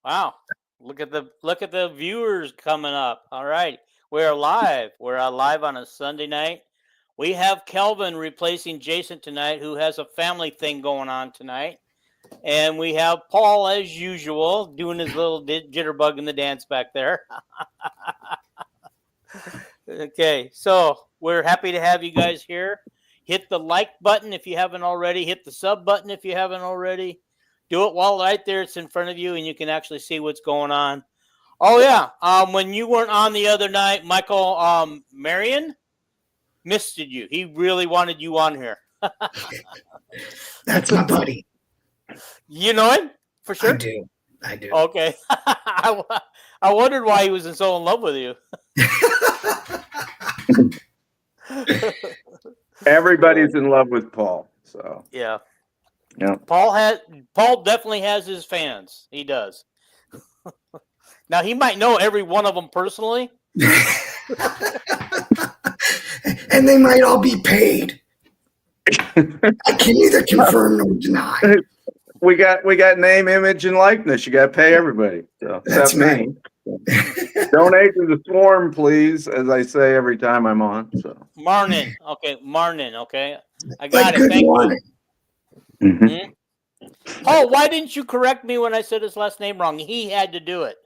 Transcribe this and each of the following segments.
Wow. Look at the viewers coming up. All right. We're live. We're live on a Sunday night. We have Kelvin replacing Jason tonight, who has a family thing going on tonight. And we have Paul, as usual, doing his little jitterbug in the dance back there. Okay, so we're happy to have you guys here. Hit the like button if you haven't already. Hit the sub button if you haven't already. Do it while right there it's in front of you and you can actually see what's going on. Oh, yeah. When you weren't on the other night, Michael Marion misted you. He really wanted you on here. That's my buddy. You know him? For sure? I do. Okay. I wondered why he was so in love with you. Everybody's in love with Paul. So yeah. Yeah. Paul definitely has his fans. He does. Now he might know every one of them personally. And they might all be paid. I can neither confirm nor deny. We got name, image, and likeness. You got to pay everybody. So that's right. Me. Donate to the swarm, please, as I say every time I'm on. So Marnin. Okay. I got it. Thank you. Mm-hmm. Oh, why didn't you correct me when I said his last name wrong? He had to do it.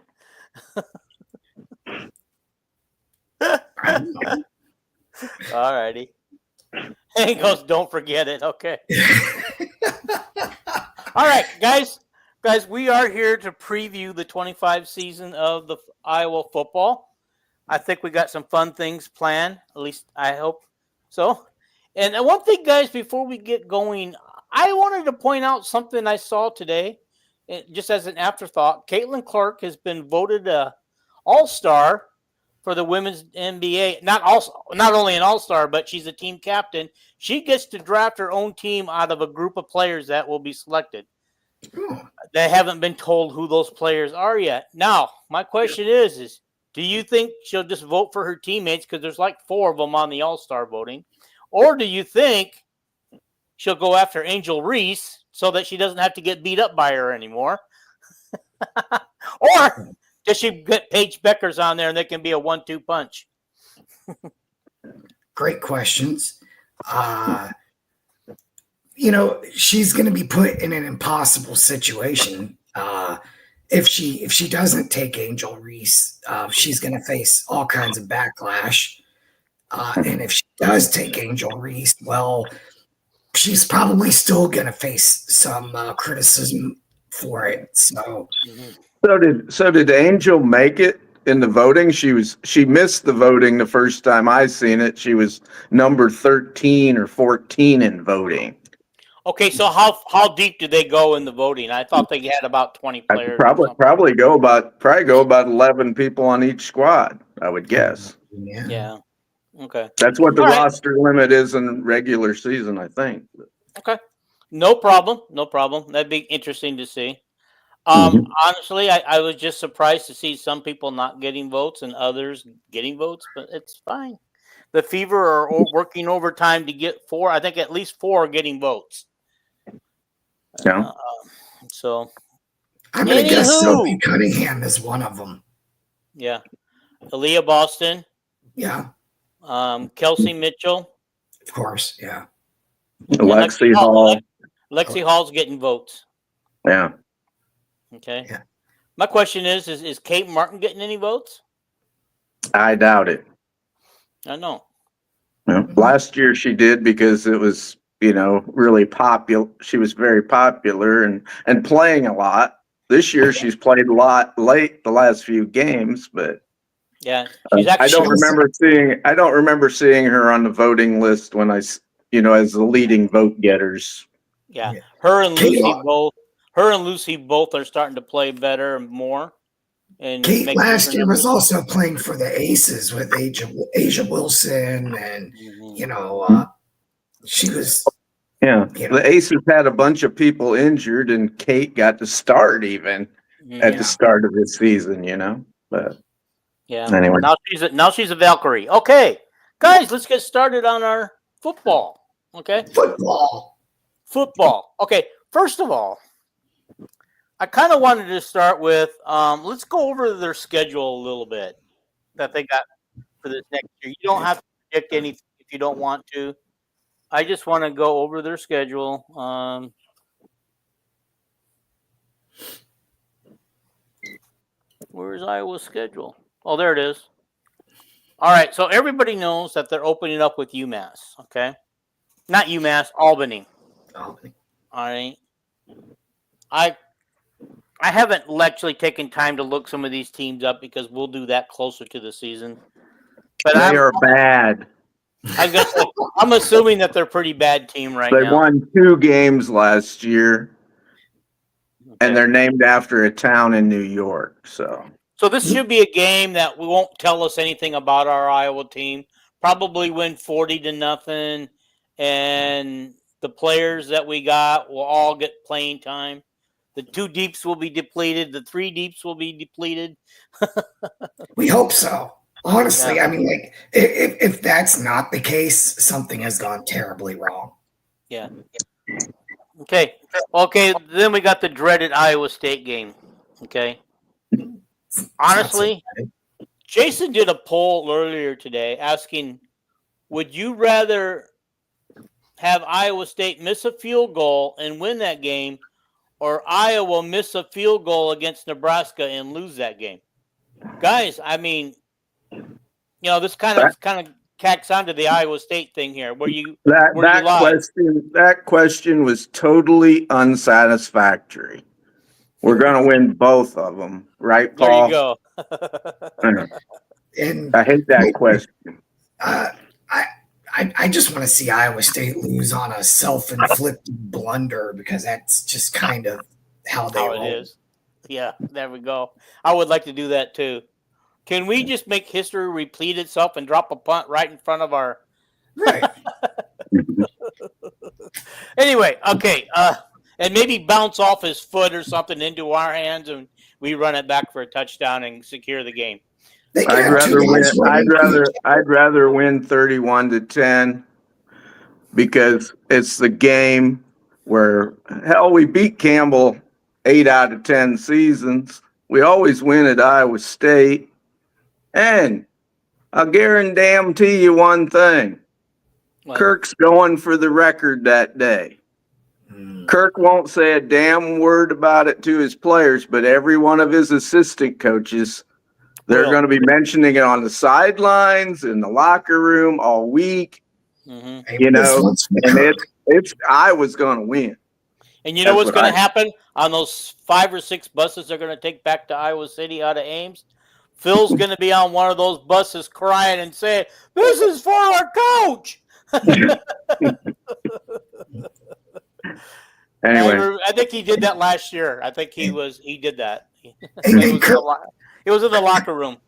All righty. And he goes, don't forget it. Okay. All right, guys, we are here to preview the 25 season of the Iowa football. I think we got some fun things planned. At least I hope so. And one thing, guys, before we get going, I wanted to point out something I saw today, just as an afterthought. Caitlin Clark has been voted a All-Star for the women's NBA. Not only an All-Star, but she's a team captain. She gets to draft her own team out of a group of players that will be selected. They haven't been told who those players are yet. Now, my question is do you think she'll just vote for her teammates because there's like 4 of them on the All-Star voting? Or do you think she'll go after Angel Reese so that she doesn't have to get beat up by her anymore? Or does she get Paige Beckers on there and they can be a 1-2 punch? Great questions. She's going to be put in an impossible situation. If she doesn't take Angel Reese, she's going to face all kinds of backlash. And if she does take Angel Reese, well, she's probably still going to face some criticism for it. So did Angel make it in the voting? She missed the voting the first time I seen it. She was number 13 or 14 in voting. Okay, so how deep do they go in the voting? I thought they had about 20 players. Probably go about 11 people on each squad, I would guess. Yeah. Okay. That's what the roster limit is in regular season, I think. Okay. No problem. That'd be interesting to see. Honestly, I was just surprised to see some people not getting votes and others getting votes, but it's fine. The Fever are working overtime to get 4. I think at least 4 are getting votes. Yeah. So I'm going to guess Sophie Cunningham is one of them. Yeah. Aaliyah Boston. Yeah. Kelsey Mitchell. Of course, yeah. Lexi Hall. Lexi Hall's getting votes. Yeah. Okay. Yeah. My question is Kate Martin getting any votes? I doubt it. I know. Yeah. Last year she did because it was, really popular. She was very popular and playing a lot. This year she's played a lot late the last few games, but yeah, I don't remember seeing her on the voting list when as the leading vote getters. Yeah. Her and Lucy both are starting to play better and more. And Kate last year was also playing for the Aces with Asia Wilson, and she was. Yeah, the Aces had a bunch of people injured, and Kate got to start even at the start of this season. But anyway, now she's a Valkyrie. Okay, guys, let's get started on our football. Okay, football. Okay, first of all, I kind of wanted to start with let's go over their schedule a little bit that they got for this next year. You don't have to predict anything if you don't want to. I just want to go over their schedule. Where's Iowa's schedule? Oh, there it is. All right, so everybody knows that they're opening up with UMass, okay? Not UMass, Albany. Albany. All right. I haven't actually taken time to look some of these teams up because we'll do that closer to the season. But They are bad. I'm assuming that they're a pretty bad team right They now. won 2 games last year, and they're named after a town in New York. So this should be a game that we won't tell us anything about our Iowa team. Probably win 40-0, and the players that we got will all get playing time. The 2 deeps will be depleted. The 3 deeps will be depleted. We hope so. Honestly, Yeah. I mean, like, if that's not the case, something has gone terribly wrong. Yeah. Okay. Then we got the dreaded Iowa State game. Okay. Honestly, Jason did a poll earlier today asking, would you rather have Iowa State miss a field goal and win that game, or Iowa miss a field goal against Nebraska and lose that game? Guys, I mean, this kind of tacks onto the Iowa State thing here, where you that question was totally unsatisfactory. We're going to win both of them, right, Paul? There you go. And I hate that question. I just want to see Iowa State lose on a self-inflicted blunder, because that's just kind of how it is. Yeah, there we go. I would like to do that too. Can we just make history repeat itself and drop a punt right in front of our? Right. Anyway, okay, and maybe bounce off his foot or something into our hands, and we run it back for a touchdown and secure the game. I'd rather win 31-10 because it's the game where, hell, we beat Campbell 8 out of 10 seasons. We always win at Iowa State. And I'll guarantee you one thing. What? Kirk's going for the record that day. Kirk won't say a damn word about it to his players, but every one of his assistant coaches, they're going to be mentioning it on the sidelines, in the locker room all week. Mm-hmm. And I was going to win. And you know what's going to happen on those 5 or 6 buses they're going to take back to Iowa City out of Ames? Phil's going to be on one of those buses crying and saying, "This is for our coach." Anyway, I think he did that last year. I think he did that. He was in the locker room.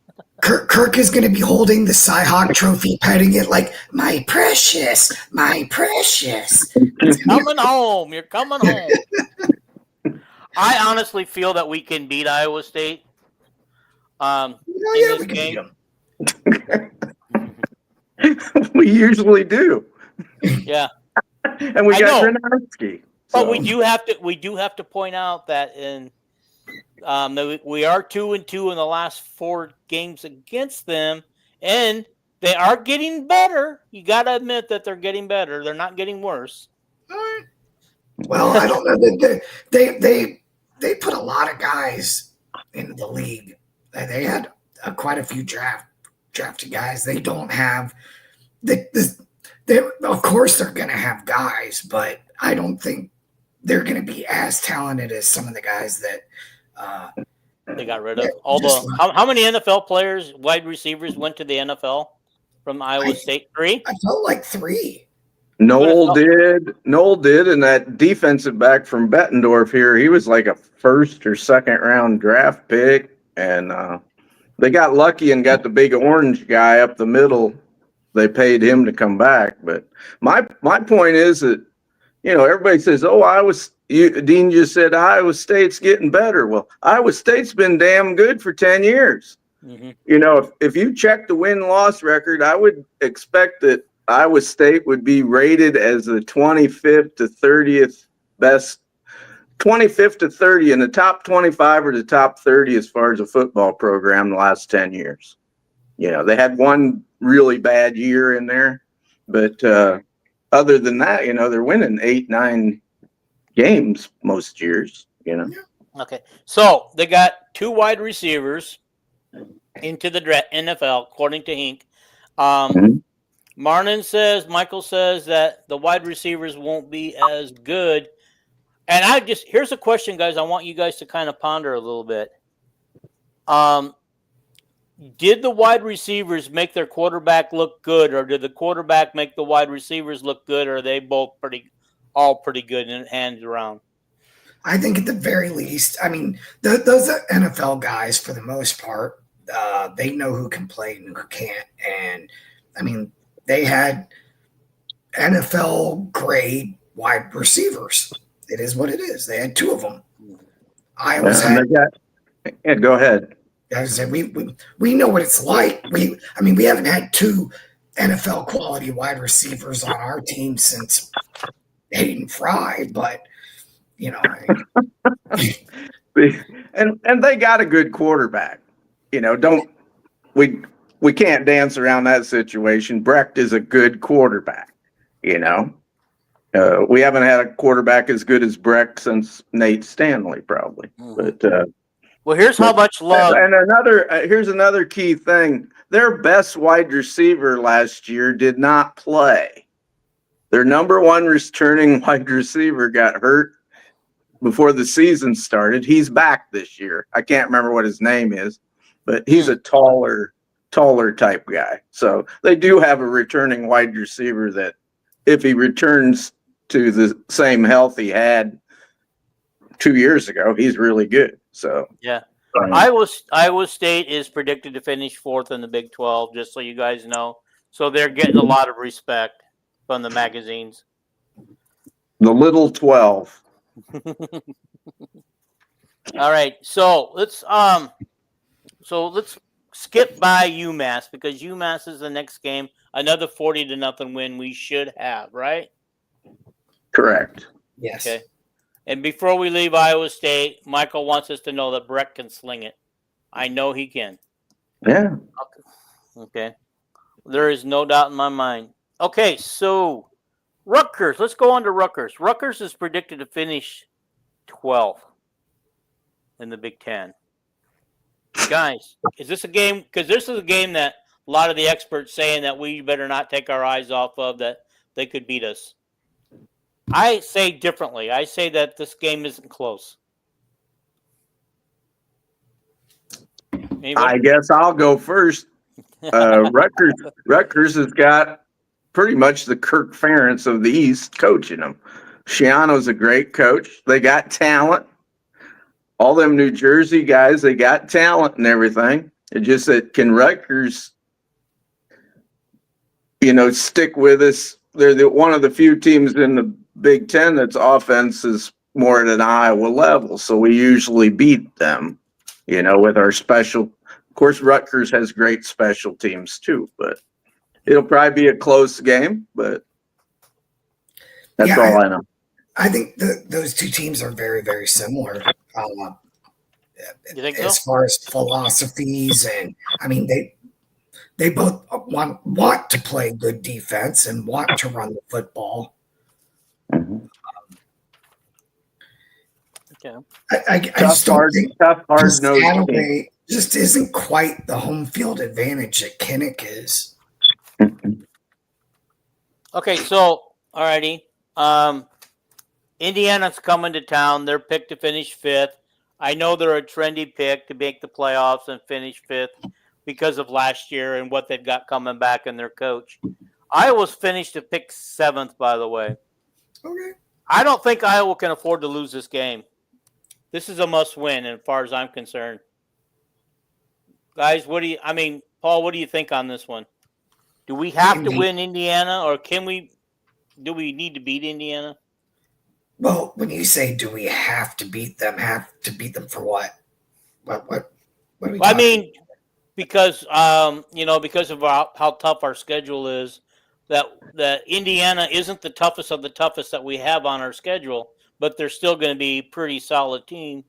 Kirk is going to be holding the Cy-Hawk trophy, petting it like, my precious, my precious. Coming home. You're coming home. I honestly feel that we can beat Iowa State. In this game. We usually do. Yeah. And we got Gronowski. But we do have to point out that we are 2-2 in the last 4 games against them, and they are getting better. You got to admit that they're getting better. They're not getting worse. Well, I don't know. They put a lot of guys into the league. They had quite a few drafted guys. They don't have of course they're going to have guys, but I don't think they're going to be as talented as some of the guys that they got rid of. How many NFL players, wide receivers, went to the NFL from Iowa State? 3? I felt like 3. Noel did, and that defensive back from Bettendorf here, he was like a 1st or 2nd round draft pick. And they got lucky and got the big orange guy up the middle. They paid him to come back. But my point is that, everybody says, Dean just said Iowa State's getting better. Well, Iowa State's been damn good for 10 years. Mm-hmm. If you check the win-loss record, I would expect that Iowa State would be rated as the 25th to 30th best 25th to 30 in the top 25 or the top 30 as far as a football program the last 10 years. You know, they had one really bad year in there, but other than that, you know, they're winning 8-9 games most years, you know. Okay. So they got 2 wide receivers into the NFL, according to Hink. Mhm. Michael says that the wide receivers won't be as good. And here's a question, guys. I want you guys to kind of ponder a little bit. Did the wide receivers make their quarterback look good, or did the quarterback make the wide receivers look good, or are they both all pretty good and hands around? I think at the very least, I mean, those NFL guys, for the most part, they know who can play and who can't. And, I mean, they had NFL grade wide receivers. It is what it is. They had 2 of them. Iowa's had. Yeah, go ahead. I said we know what it's like. We haven't had 2 NFL quality wide receivers on our team since Hayden Fry, but you know, and they got a good quarterback. You know, we can't dance around that situation. Brecht is a good quarterback. You know, we haven't had a quarterback as good as Brecht since Nate Stanley, probably. But well, here's how much love. And here's another key thing: their best wide receiver last year did not play. Their number 1 returning wide receiver got hurt before the season started. He's back this year. I can't remember what his name is, but he's a taller type guy. So they do have a returning wide receiver that, if he returns to the same health he had 2 years ago, he's really good. So yeah, Iowa State is predicted to finish 4th in the Big 12, just so you guys know. So they're getting a lot of respect from the magazines. The Little 12. All right, so let's skip by UMass, because UMass is the next game. Another 40-0 win we should have, right? Correct. yes. Okay. And before we leave Iowa State, Michael wants us to know that Brecht can sling it. I know he can. Yeah. Okay. There is no doubt in my mind. Okay, so Rutgers. Let's go on to Rutgers. Rutgers is predicted to finish 12th in the Big Ten. Guys, is this a game? Because this is a game that a lot of the experts saying that we better not take our eyes off of, that they could beat us. I say differently. I say that this game isn't close. Anybody? I guess I'll go first. Rutgers has got pretty much the Kirk Ferentz of the East coaching them. Shiano's a great coach. They got talent. All them New Jersey guys, they got talent and everything. It's just that, can Rutgers, stick with us? They're one of the few teams in the Big Ten that's offense is more at an Iowa level. So we usually beat them, with our special. Of course, Rutgers has great special teams too, but it'll probably be a close game, but that's all I know. I think those 2 teams are very, very similar. You think as so? far as philosophies, and I mean they both want to play good defense and want to run the football. Mm-hmm. Okay. I just don't think hard-nosed Canaway just isn't quite the home field advantage that Kinnick is. Okay, so alrighty. Indiana's coming to town. They're picked to finish 5th. I know they're a trendy pick to make the playoffs and finish 5th because of last year and what they've got coming back in their coach. Iowa's finished to pick 7th, by the way. Okay. I don't think Iowa can afford to lose this game. This is a must-win, as far as I'm concerned. Guys, Paul, what do you think on this one? Do we have to win Indiana, or do we need to beat Indiana? Well, when you say do we have to beat them for what? What are we talking about? Because because of how tough our schedule is, that Indiana isn't the toughest of the toughest that we have on our schedule, but they're still going to be a pretty solid team.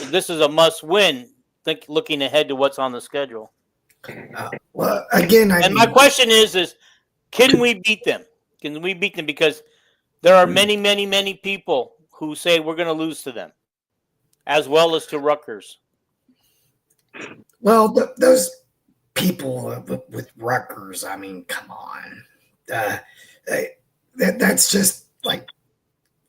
This is a must-win. Looking ahead to what's on the schedule. Well, again, My question is, can we beat them? Can we beat them? Because there are many, many, many people who say we're going to lose to them, as well as to Rutgers. Well, those people with Rutgers, I mean, come on. That's just like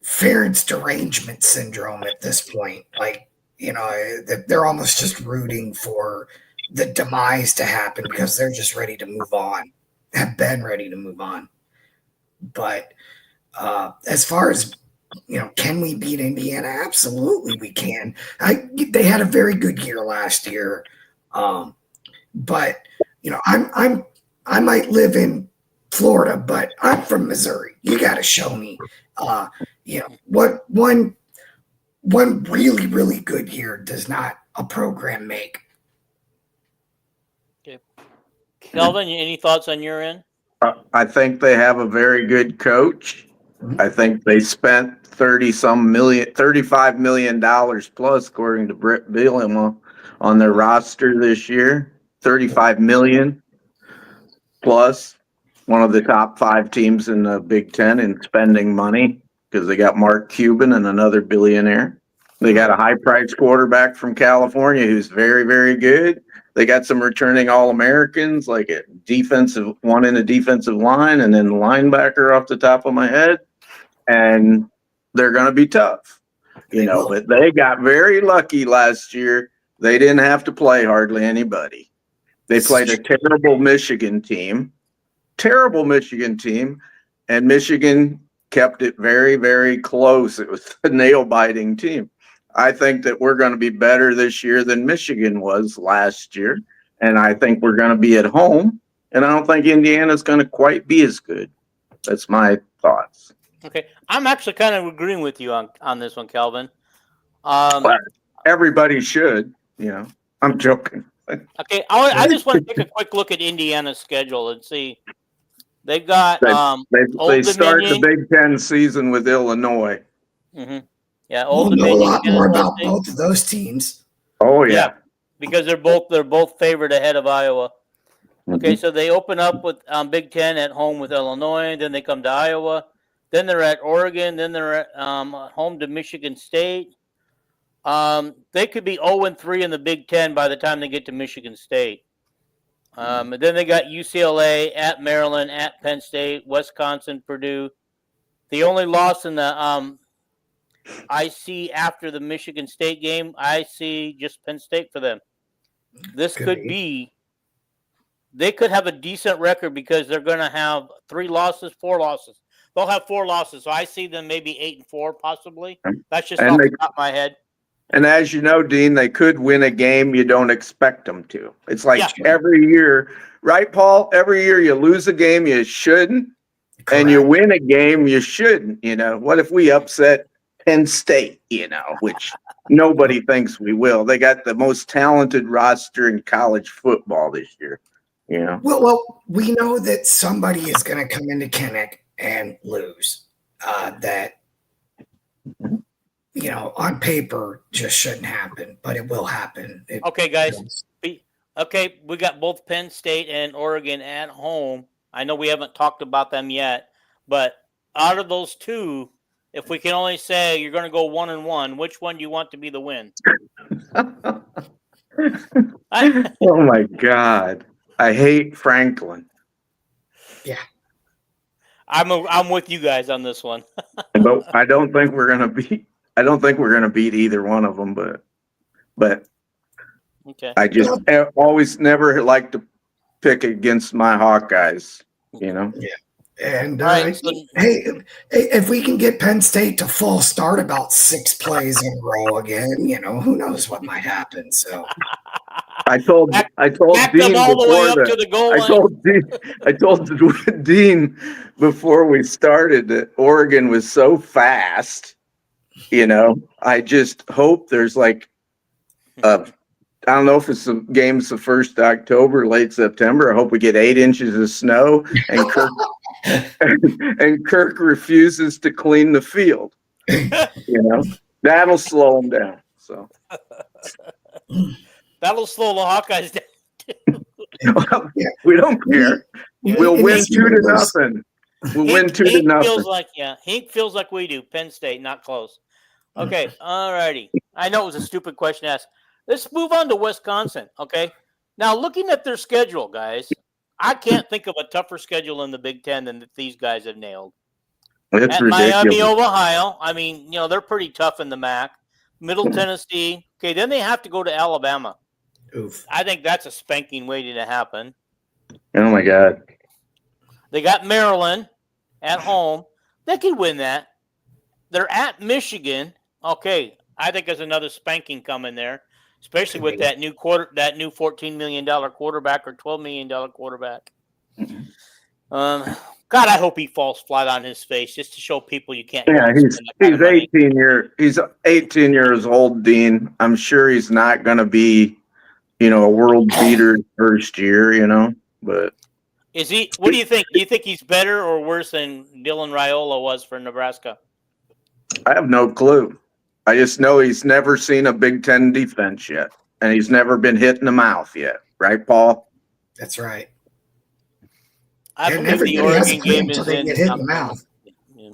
Ferret's derangement syndrome at this point. Like, they're almost just rooting for the demise to happen because they're just ready to move on, have been ready to move on. But as far as, can we beat Indiana? Absolutely we can. They had a very good year last year. But I might live in Florida, but I'm from Missouri. You got to show me, what one really, really good year does not a program make. Okay. Kelvin, any thoughts on your end? I think they have a very good coach. I think they spent $35 million plus, according to Brett Bielema, on their roster this year. 35 million plus, one of the top 5 teams in the Big Ten in spending money because they got Mark Cuban and another billionaire. They got a high-priced quarterback from California who's very, very good. They got some returning All-Americans, like one in the defensive line and then the linebacker off the top of my head. And they're going to be tough, but they got very lucky last year. They didn't have to play hardly anybody. They played a terrible Michigan team, and Michigan kept it very, very close. It was a nail-biting team. I think that we're going to be better this year than Michigan was last year, and I think we're going to be at home, and I don't think Indiana's going to quite be as good. That's my thoughts. Okay. I'm actually kind of agreeing with you on this one, Kelvin. Everybody should, I'm joking. Okay, I just want to take a quick look at Indiana's schedule and see. They've got they start the Big Ten season with Illinois. Mm-hmm. Yeah, we'll know a lot more about both of those teams. Oh yeah, because they're both favored ahead of Iowa. Okay, so they open up with Big Ten at home with Illinois, then they come to Iowa, then they're at Oregon, then they're at home to Michigan State. They could be 0-3 in the Big Ten by the time they get to Michigan State. And then they got UCLA, at Maryland, at Penn State, Wisconsin, Purdue. The only loss in the I see after the Michigan State game, I see just Penn State for them. This could be. They could have a decent record because they're going to have 4 losses. They'll have 4 losses, so I see them maybe 8-4 possibly. That's just off the top of my head. And as you know, Dean, they could win a game you don't expect them to. It's like every year, right, Paul? Every year you lose a game you shouldn't, and you win a game you shouldn't. What if we upset Penn State, which nobody thinks we will? They got the most talented roster in college football this year. Well, we know that somebody is going to come into Kinnick and lose. That on paper just shouldn't happen, but it will happen. Okay, guys. We got both Penn State and Oregon at home. I know we haven't talked about them yet, but out of those 2, if we can only say you're going to go 1-1, which one do you want to be the win? Oh my God. I hate Franklin. Yeah. I'm with you guys on this one. But I don't think we're going to beat either one of them, but okay. I just always never like to pick against my Hawkeyes, Yeah. And hey, if we can get Penn State to false start about 6 plays in a row again, who knows what might happen. So I told Dean I told Dean before we started that Oregon was so fast. I just hope there's I don't know if it's the game's the 1st October, late September. I hope we get 8 inches of snow and Kirk refuses to clean the field. That'll slow them down. So That'll slow the Hawkeyes down. we don't care. Yeah. We'll And win it's 2-0. We'll win 2-0. Hink feels like we do. Penn State, not close. Okay, all righty. I know it was a stupid question to ask. Let's move on to Wisconsin. Okay, now looking at their schedule, guys, I can't think of a tougher schedule in the Big Ten than that these guys have nailed. It's At ridiculous. Miami of Ohio, I mean, they're pretty tough in the MAC. Middle Tennessee. Okay, then they have to go to Alabama. Oof. I think that's a spanking waiting to happen. Oh my God. They got Maryland at home. They could win that. They're at Michigan. Okay, I think there's another spanking coming there, especially with that new $14 million quarterback or $12 million quarterback. God, I hope he falls flat on his face just to show people you can't. Yeah, he's 18 years old, Dean. I'm sure he's not going to be, a world beater first year, but Is he? What do you think? Do you think he's better or worse than Dylan Raiola was for Nebraska? I have no clue. I just know he's never seen a Big Ten defense yet, and he's never been hit in the mouth yet. Right, Paul? That's right. I believe the Oregon game is in. Get hit in the mouth. Yeah.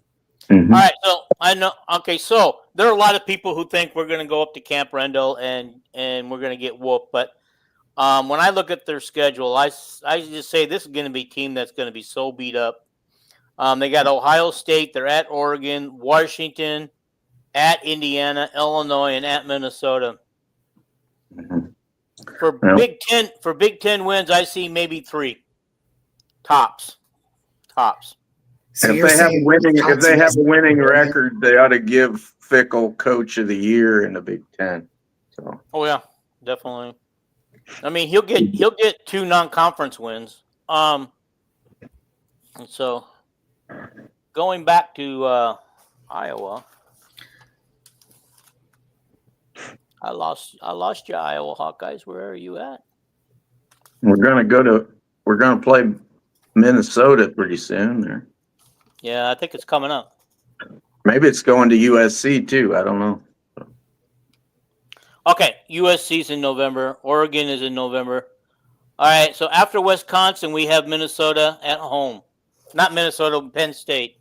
Mm-hmm. All right, so I know. Okay, so there are a lot of people who think we're going to go up to Camp Rendell and we're going to get whooped. But when I look at their schedule, I just say this is going to be a team that's going to be so beat up. They got Ohio State. They're at Oregon, Washington, at Indiana, Illinois, and at Minnesota. Mm-hmm. For Big Ten wins, I see maybe 3 tops. So if they have a winning record, they ought to give Fickle Coach of the Year in the Big Ten. So. Oh yeah, definitely. I mean, he'll get 2 non-conference wins. And so going back to Iowa, I lost you, Iowa Hawkeyes. Where are you at? We're gonna play Minnesota pretty soon there. Yeah, I think it's coming up. Maybe it's going to USC too. I don't know. Okay, USC's in November. Oregon is in November. All right, so after Wisconsin, we have Minnesota at home. Not Minnesota, Penn State.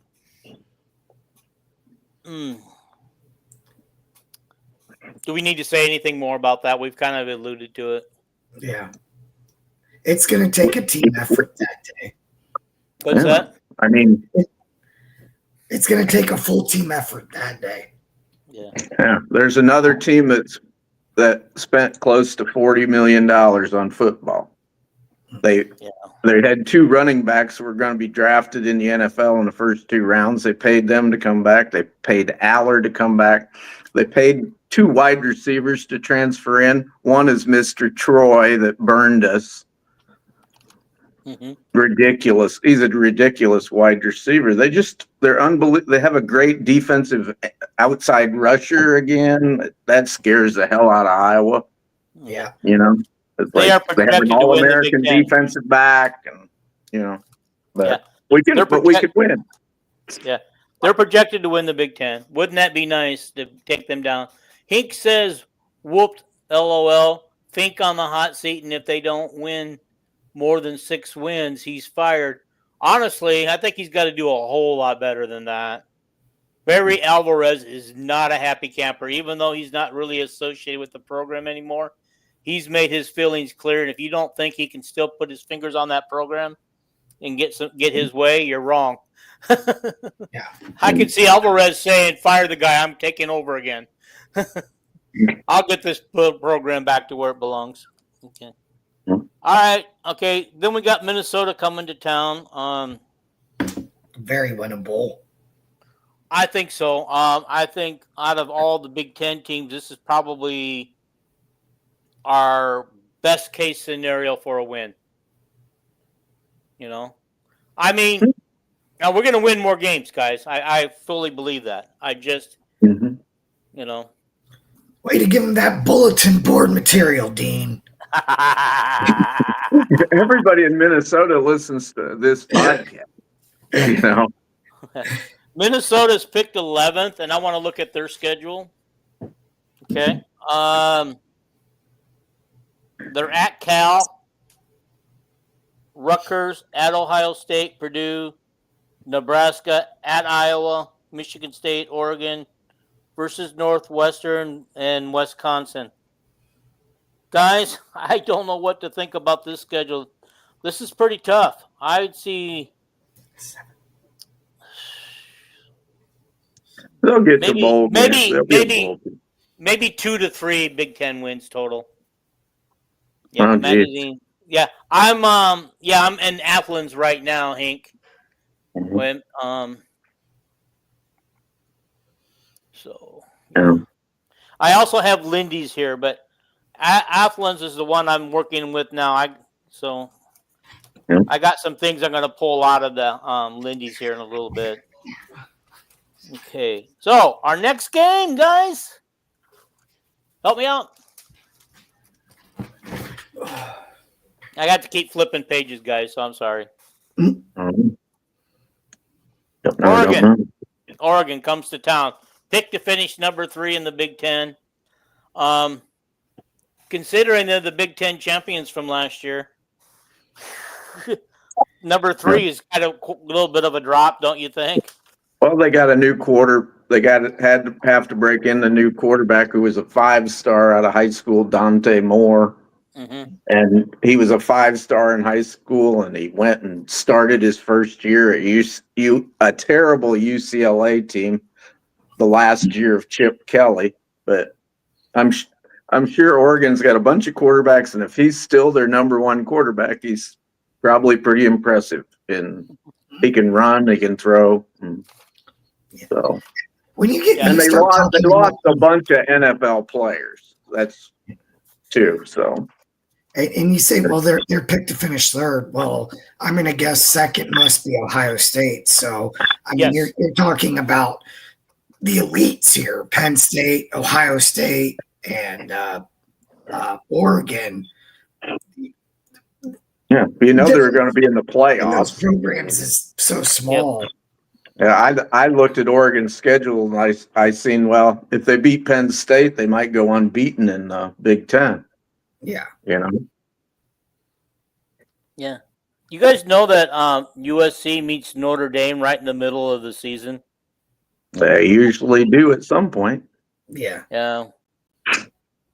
Do we need to say anything more about that? We've kind of alluded to it. Yeah. It's going to take a team effort that day. What's that? I mean, it's going to take a full team effort that day. Yeah. There's another team that spent close to $40 million on football. They had 2 running backs who were going to be drafted in the NFL in the first 2 rounds. They paid them to come back. They paid Aller to come back. They paid 2 wide receivers to transfer in. One is Mr. Troy that burned us. Mm-hmm. Ridiculous. He's a ridiculous wide receiver. They're unbelievable. They have a great defensive outside rusher again. That scares the hell out of Iowa. Yeah. They have an All-American defensive back, and but we could win. Yeah, they're projected to win the Big Ten. Wouldn't that be nice to take them down? Hink says, "Whooped, LOL." Fink on the hot seat, and if they don't win more than 6 wins, he's fired. Honestly, I think he's got to do a whole lot better than that. Barry Alvarez is not a happy camper, even though he's not really associated with the program anymore. He's made his feelings clear, and if you don't think he can still put his fingers on that program and get his way, you're wrong. Yeah, I could see Alvarez saying, "Fire the guy. I'm taking over again. I'll get this program back to where it belongs." Okay. All right. Okay. Then we got Minnesota coming to town. Very winnable. I think so. I think out of all the Big Ten teams, this is probably our best case scenario for a win. I mean, now we're going to win more games, guys. I fully believe that. I just, Way to give him that bulletin board material, Dean. Everybody in Minnesota listens to this podcast. Minnesota's picked 11th, and I want to look at their schedule. Okay. They're at Cal, Rutgers, at Ohio State, Purdue, Nebraska, at Iowa, Michigan State, Oregon, versus Northwestern and Wisconsin. Guys, I don't know what to think about this schedule. This is pretty tough. I'd see They'll get to bowl games. maybe 2 to 3 Big Ten wins total. Oh, magazine. Yeah, I'm in Athens right now, Hank. When so I also have Lindy's here, but Athens is the one I'm working with now. I got some things I'm going to pull out of the Lindy's here in a little bit. Okay, so our next game, guys. Help me out. I got to keep flipping pages, guys, so I'm sorry. Oregon comes to town. Picked to finish number 3 in the Big Ten. Considering they're the Big Ten champions from last year, number 3 is kind of a little bit of a drop, don't you think? Well, they got a new They have to break in the new quarterback who was a 5-star out of high school, Dante Moore. Mm-hmm. And he was a 5-star in high school, and he went and started his first year at a terrible UCLA team, the last year of Chip Kelly. But I'm sure Oregon's got a bunch of quarterbacks, and if he's still their number 1 quarterback, he's probably pretty impressive. And he can run, he can throw. So when you get and they lost a bunch of NFL players. That's too. So. And you say, well, they're picked to finish 3rd. Well, I'm going to guess 2nd must be Ohio State. So, I mean, you're talking about the elites here: Penn State, Ohio State, and Oregon. Yeah, they're going to be in the playoffs. Those programs is so small. Yeah, I looked at Oregon's schedule and I seen, well, if they beat Penn State, they might go unbeaten in the Big Ten. Yeah. Yeah. You guys know that USC meets Notre Dame right in the middle of the season? They usually do at some point. Yeah. Yeah.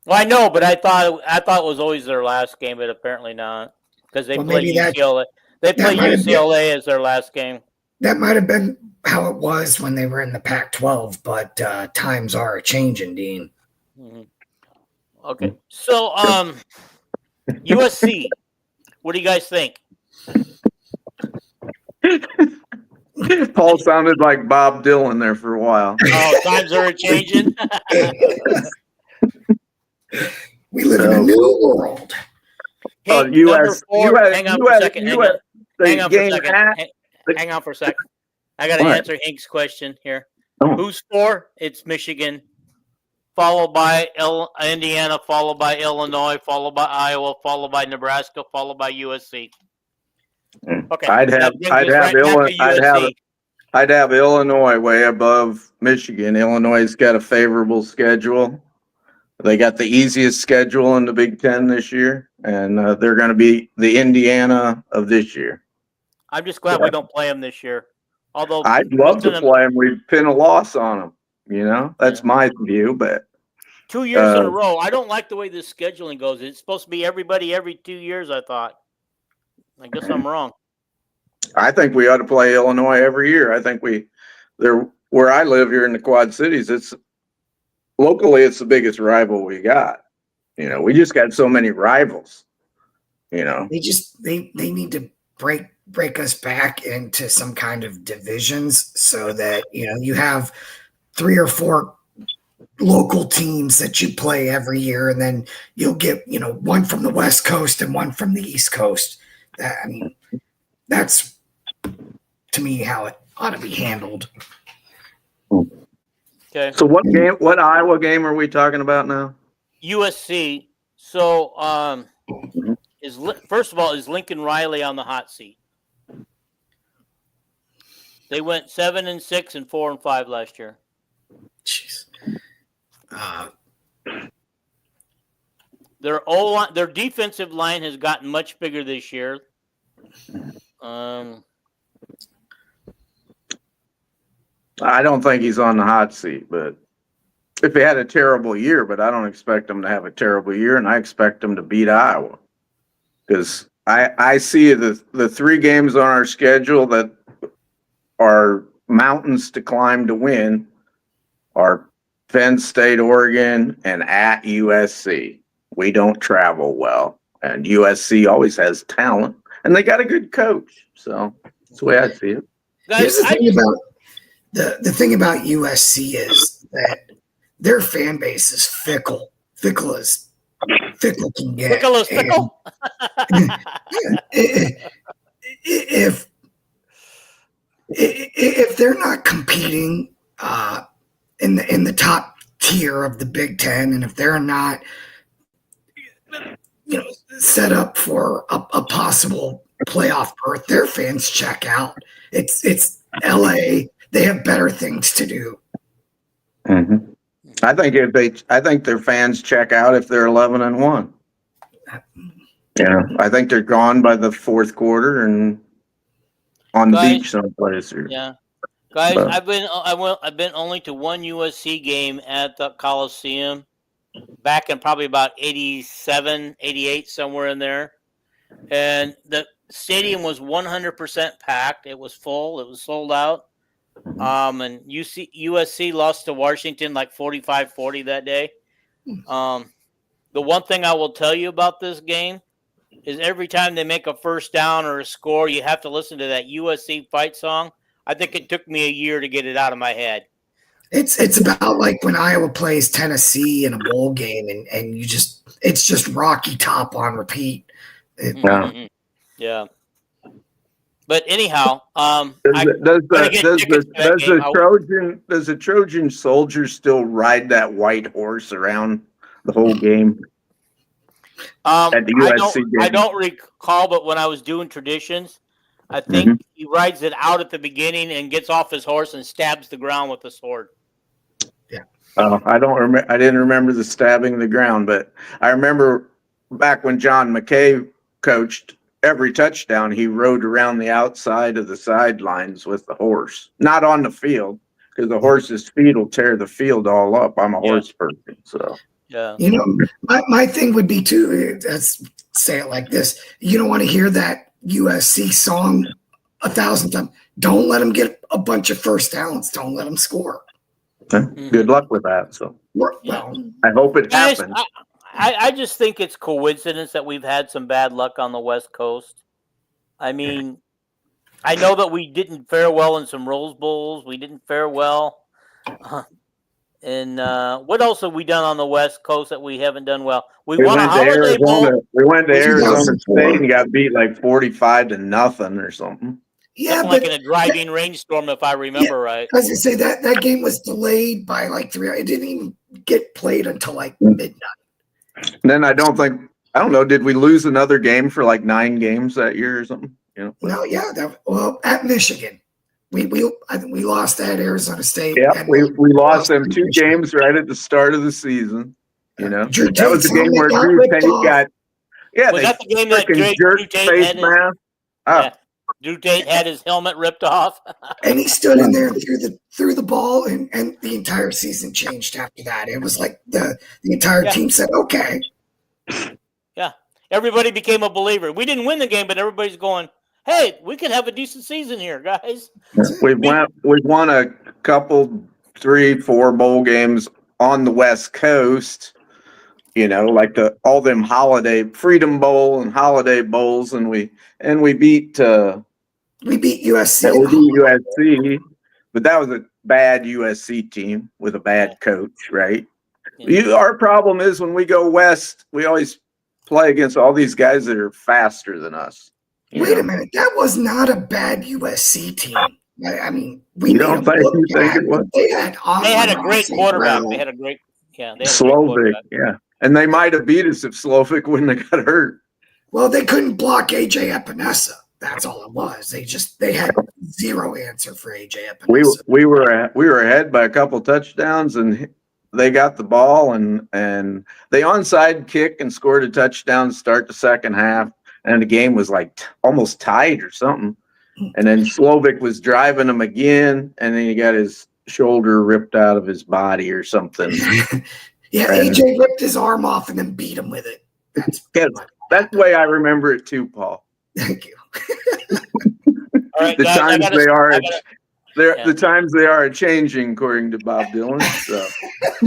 Well, I know, but I thought it was always their last game, but apparently not, because they play UCLA. They play UCLA as their last game. That might have been how it was when they were in the Pac-12, but times are changing, Dean. Mm-hmm. Okay, so USC, what do you guys think? Paul sounded like Bob Dylan there for a while. Oh, times are changing. We live in a new world. Hey, hang on for a second. Hang on for a second. I got to answer Hank's question here. Oh. Who's 4? It's Michigan, followed by Indiana, followed by Illinois, followed by Iowa, followed by Nebraska, followed by USC. Okay, I'd have Illinois way above Michigan. Illinois got a favorable schedule. They got the easiest schedule in the Big Ten this year, and they're going to be the Indiana of this year. I'm just glad we don't play them this year. Although I'd love to play them, we'd pin a loss on them. That's my view. But 2 years in a row, I don't like the way this scheduling goes. It's supposed to be everybody every 2 years. I thought. I guess I'm wrong. I think we ought to play Illinois every year. I think where I live here in the Quad Cities, it's the biggest rival we got. We just got so many rivals. They need to break us back into some kind of divisions so that you have 3 or 4 local teams that you play every year, and then you'll get one from the West Coast and one from the East Coast. That's to me how it ought to be handled. Okay. So what Iowa game are we talking about now? USC. So first of all, is Lincoln Riley on the hot seat? They went 7-6 and 4-5 last year. Jeez. Their defensive line has gotten much bigger this year. I don't think he's on the hot seat, but if he had a terrible year, but I don't expect him to have a terrible year, and I expect him to beat Iowa. Because I see the 3 games on our schedule that are mountains to climb to win are Penn State, Oregon, and at USC. We don't travel well, and USC always has talent, and they got a good coach. So that's the way I see it. Here's the thing about the thing about USC is that their fan base is fickle. Fickle can get. Fickle is fickle. If they're not competing in the top tier of the Big Ten, and if they're not set up for a possible playoff berth, their fans check out. It's LA. They have better things to do. Mm-hmm. I think their fans check out if they're 11-1. Yeah, I think they're gone by the 4th quarter and on the beach someplace. Yeah, guys, I've been only to one USC game at the Coliseum back in probably about 87, 88, somewhere in there, and the stadium was 100% packed. It was full. It was sold out. And USC lost to Washington like 45-40 that day. The one thing I will tell you about this game is every time they make a first down or a score, you have to listen to that USC fight song. I think it took me a year to get it out of my head. It's about like when Iowa plays Tennessee in a bowl game, and it's just Rocky Top on repeat. Yeah. But anyhow, does the Trojan soldier still ride that white horse around the whole game? At the USC game? I don't recall, but when I was doing traditions, I think he rides it out at the beginning and gets off his horse and stabs the ground with a sword. Yeah. I don't remember. I didn't remember the stabbing the ground, but I remember back when John McKay coached. Every touchdown, he rode around the outside of the sidelines with the horse. Not on the field, because the horse's feet will tear the field all up. I'm a horse person, so. Yeah. My thing would be too, let's say it like this. You don't want to hear that USC song 1,000 times. Don't let them get a bunch of first downs. Don't let them score. Good luck with that. So, well, I hope it happens. I just think it's coincidence that we've had some bad luck on the West Coast. I mean, I know that we didn't fare well in some Rose Bowls. We didn't fare well. And what else have we done on the West Coast that we haven't done well? We won a Holiday Bowl. We went to Arizona State and got beat like 45-0 or something. Yeah, but like in a driving rainstorm, if I remember right. I was gonna say that game was delayed by like 3 hours. It didn't even get played until like midnight. And then I don't know. Did we lose another game for like 9 games that year or something? No, yeah. At Michigan, I think we lost at Arizona State. Yeah, we lost them 2 games right at the start of the season. That was the game where Drew Tate got. Yeah, was that the game that Drew Tate had Drew Tate had his helmet ripped off, and he stood in there and threw the ball, and the entire season changed after that. It was like the entire team said, "Okay." Yeah, everybody became a believer. We didn't win the game, but everybody's going, "Hey, we could have a decent season here, guys." We've won a couple, 3-4 bowl games on the West Coast. Like all them holiday Freedom Bowl and Holiday Bowls, and we beat USC. We beat USC, but that was a bad USC team with a bad coach, right? Our problem is when we go west, we always play against all these guys that are faster than us. Wait a minute, that was not a bad USC team. I mean, you don't think it was? They had a great quarterback. They had a great, Slovic, yeah. And they might have beat us if Slovic wouldn't have got hurt. Well, they couldn't block AJ Epinesa. That's all it was. They had zero answer for AJ We Epinesa. we were ahead by a couple touchdowns, and they got the ball, and they onside kick and scored a touchdown to start the second half, and the game was like almost tied or something. And then Slovic was driving him again, and then he got his shoulder ripped out of his body or something. Yeah, AJ ripped his arm off and then beat him with it. That's the way I remember it too, Paul. Thank you. All right, The guys, times the times they are changing, according to Bob Dylan. So.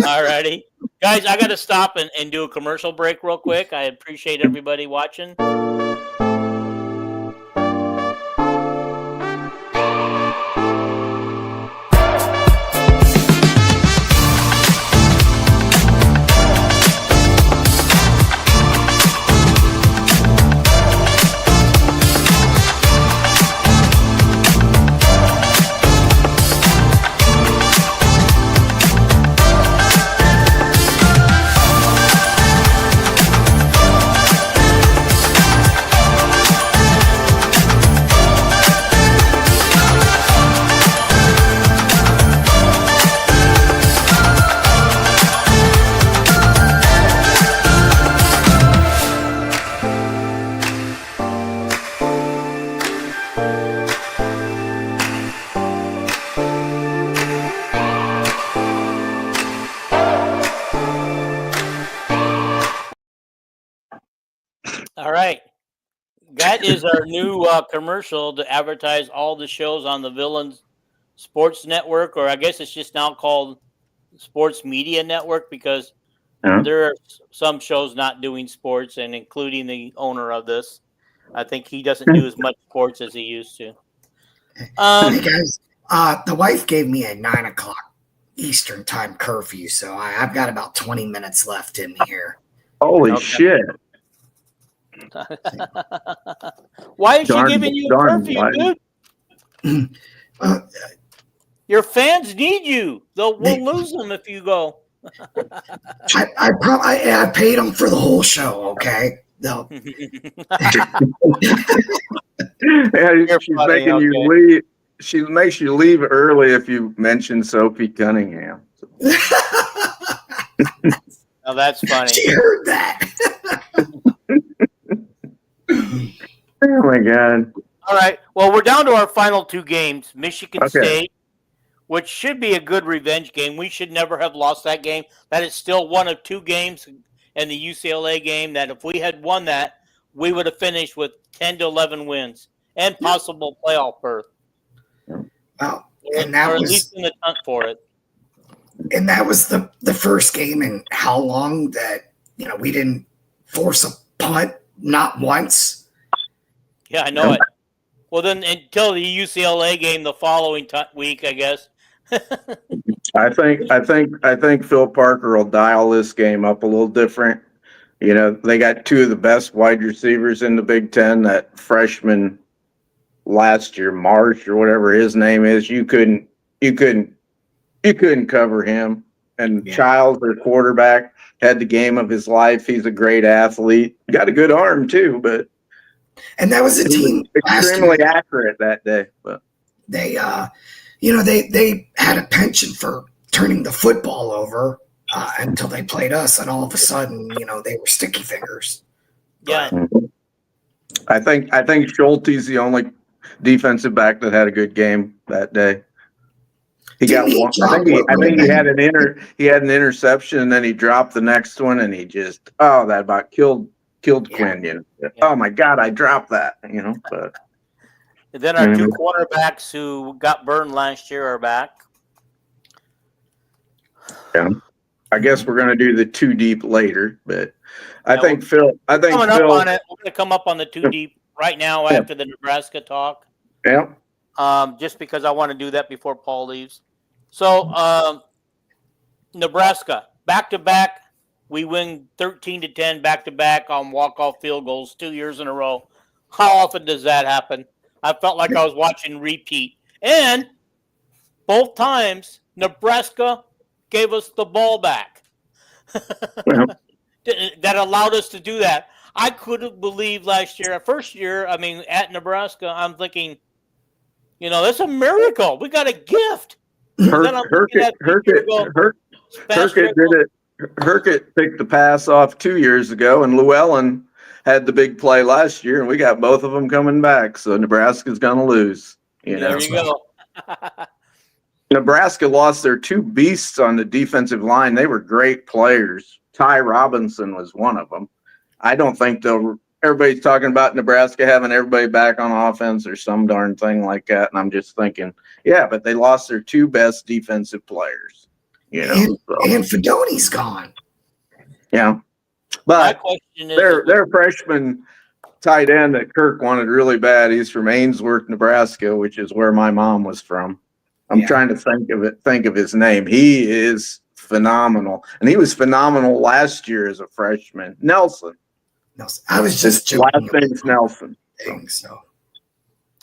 All righty. Guys, I got to stop and do a commercial break real quick. I appreciate everybody watching. All right. That is our new commercial to advertise all the shows on the Villains Sports Network, or I guess it's just now called Sports Media Network, because there are some shows not doing sports, and including the owner of this. I think he doesn't do as much sports as he used to. Hey guys, the wife gave me a 9 o'clock Eastern time curfew, so I've got about 20 minutes left in me here. Holy shit. Why is she giving you a curfew, dude? Your fans need you. We'll lose them if you go. I paid them for the whole show. Okay. No. She's making you leave. She makes you leave early if you mention Sophie Cunningham. Oh, that's funny. She heard that. Oh my God. All right. Well, we're down to our final two games. Michigan State, which should be a good revenge game. We should never have lost that game. That is still one of two games in the UCLA game that if we had won that, we would have finished with 10 to 11 wins and possible playoff berth. Well, or at least in the hunt for it. And that was the first game in how long that we didn't force a punt, not once. Yeah, I know it. Well, then until the UCLA game the following week, I guess. I think Phil Parker will dial this game up a little different. They got two of the best wide receivers in the Big Ten. That freshman last year, Marsh or whatever his name is, you couldn't cover him. And Childs, their quarterback, had the game of his life. He's a great athlete. Got a good arm too, but. And that was a team extremely accurate that day. But they, they had a penchant for turning the football over until they played us, and all of a sudden, they were sticky fingers. Yeah, I think Schulte's the only defensive back that had a good game that day. He got one. I think he had an interception, and then he dropped the next one, and he just that about killed Quinn. Oh my God, I dropped that. But and then our two quarterbacks who got burned last year are back. Yeah, I guess we're going to do the two deep later, but I think Phil. Up on it. We're going to come up on the two deep right now after the Nebraska talk. Yeah. Just because I want to do that before Paul leaves. So, Nebraska back to back. We win 13-10 back-to-back on walk-off field goals 2 years in a row. How often does that happen? I felt like I was watching repeat. And both times, Nebraska gave us the ball back. That allowed us to do that. I couldn't believe last year, first year, I mean, at Nebraska, I'm thinking, that's a miracle. We got a gift. And then I'm looking at Herkett did it. Herkett picked the pass off 2 years ago, and Llewellyn had the big play last year, and we got both of them coming back. So Nebraska's going to lose. There you go. Nebraska lost their 2 beasts on the defensive line. They were great players. Ty Robinson was one of them. I don't think everybody's talking about Nebraska having everybody back on offense or some darn thing like that. And I'm just thinking, yeah, but they lost their 2 best defensive players. And Fedoni's gone. Yeah. But their freshman tight end that Kirk wanted really bad. He's from Ainsworth, Nebraska, which is where my mom was from. I'm trying to think of his name. He is phenomenal. And he was phenomenal last year as a freshman. Nelson. I was just joking. Last name's Nelson. So.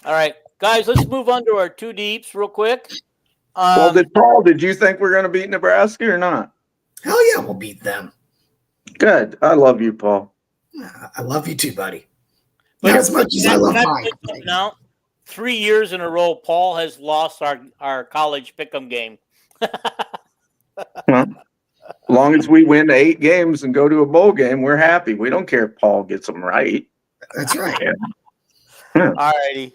All right, guys, let's move on to our 2 deeps real quick. Did you think we're going to beat Nebraska or not? Hell yeah, we'll beat them. Good. I love you, Paul. I love you too, buddy. Not as much as I love mine. Now, 3 years in a row, Paul has lost our college pick'em game. Well, as long as we win 8 games and go to a bowl game, we're happy. We don't care if Paul gets them right. That's right. All righty.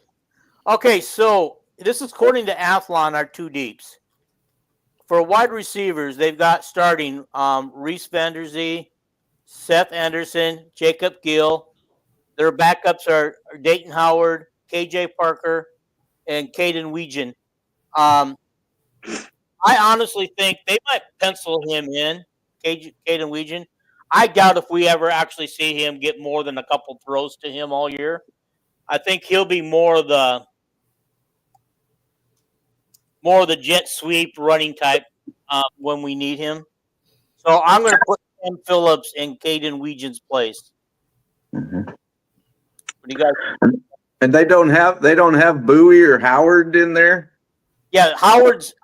Okay, so this is according to Athlon, our 2 deeps. For wide receivers, they've got starting Reese Vanderzee, Seth Anderson, Jacob Gill. Their backups are Dayton Howard, KJ Parker, and Caden Weegan. I honestly think they might pencil him in, Caden Weegan. I doubt if we ever actually see him get more than a couple throws to him all year. I think he'll be more of the jet sweep running type when we need him. So I'm going to put Sam Phillips in Caden Weegan's place. Mm-hmm. What do you guys? And they don't have Bowie or Howard in there. Yeah, Howard's